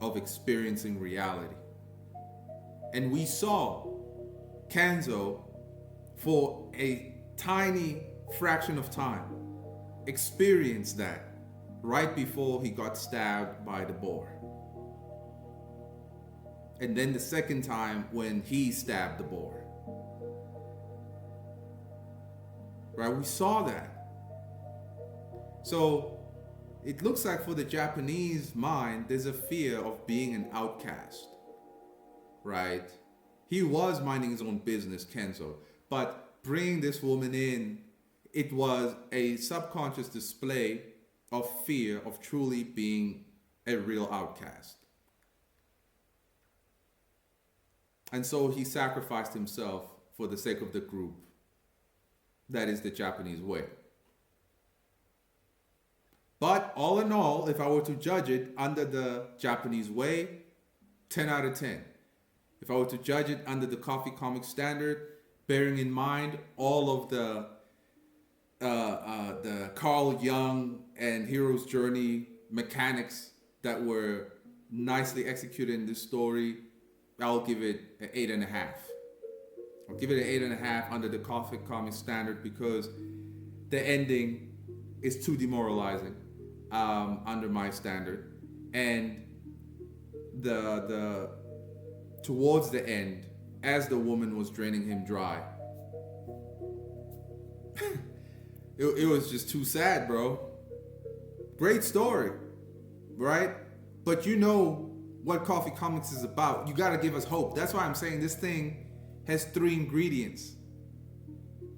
of experiencing reality. And we saw Kenzo, for a tiny fraction of time, experience that right before he got stabbed by the boar. And then the second time when he stabbed the boar. Right, we saw that. So it looks like for the Japanese mind, there's a fear of being an outcast, right? He was minding his own business, Kenzo, but bringing this woman in, it was a subconscious display of fear of truly being a real outcast. And so he sacrificed himself for the sake of the group. That is the Japanese way. But all in all, if I were to judge it under the Japanese way, 10 out of 10. If I were to judge it under the coffee comic standard, bearing in mind all of the Carl Jung and Hero's Journey mechanics that were nicely executed in this story, I'll give it an 8.5. I'll give it an 8.5 under the coffee comic standard because the ending is too demoralizing under my standard, and the towards the end, as the woman was draining him dry, it was just too sad, bro. Great story, right? But you know what coffee comics is about. You gotta give us hope. That's why I'm saying this thing has 3 ingredients.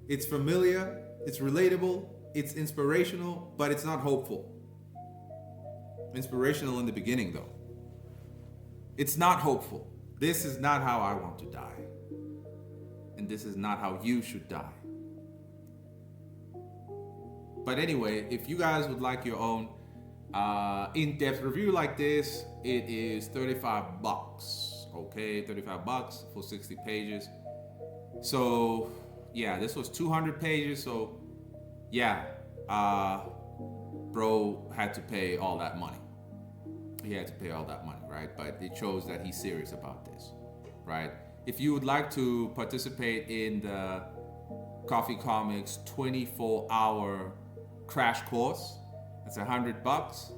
It's familiar, it's relatable, it's inspirational, but it's not hopeful. Inspirational in the beginning, though. It's not hopeful. This is not how I want to die. And this is not how you should die. But anyway, if you guys would like your own in-depth review like this, it is $35. Okay, $35 for 60 pages. So yeah, this was 200 pages. So yeah, bro had to pay all that money. He had to pay all that money, right? But it shows that he's serious about this, right? If you would like to participate in the Coffee Comics 24-hour crash course, that's $100.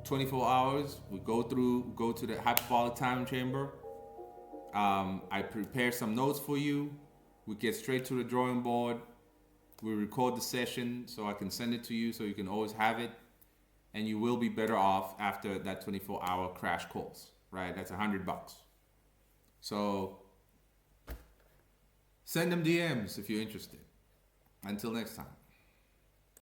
24 hours. We go to the hyperbolic time chamber. I prepare some notes for you. We get straight to the drawing board. We record the session so I can send it to you so you can always have it. And you will be better off after that 24-hour crash course, right? That's $100. So send them DMs if you're interested. Until next time.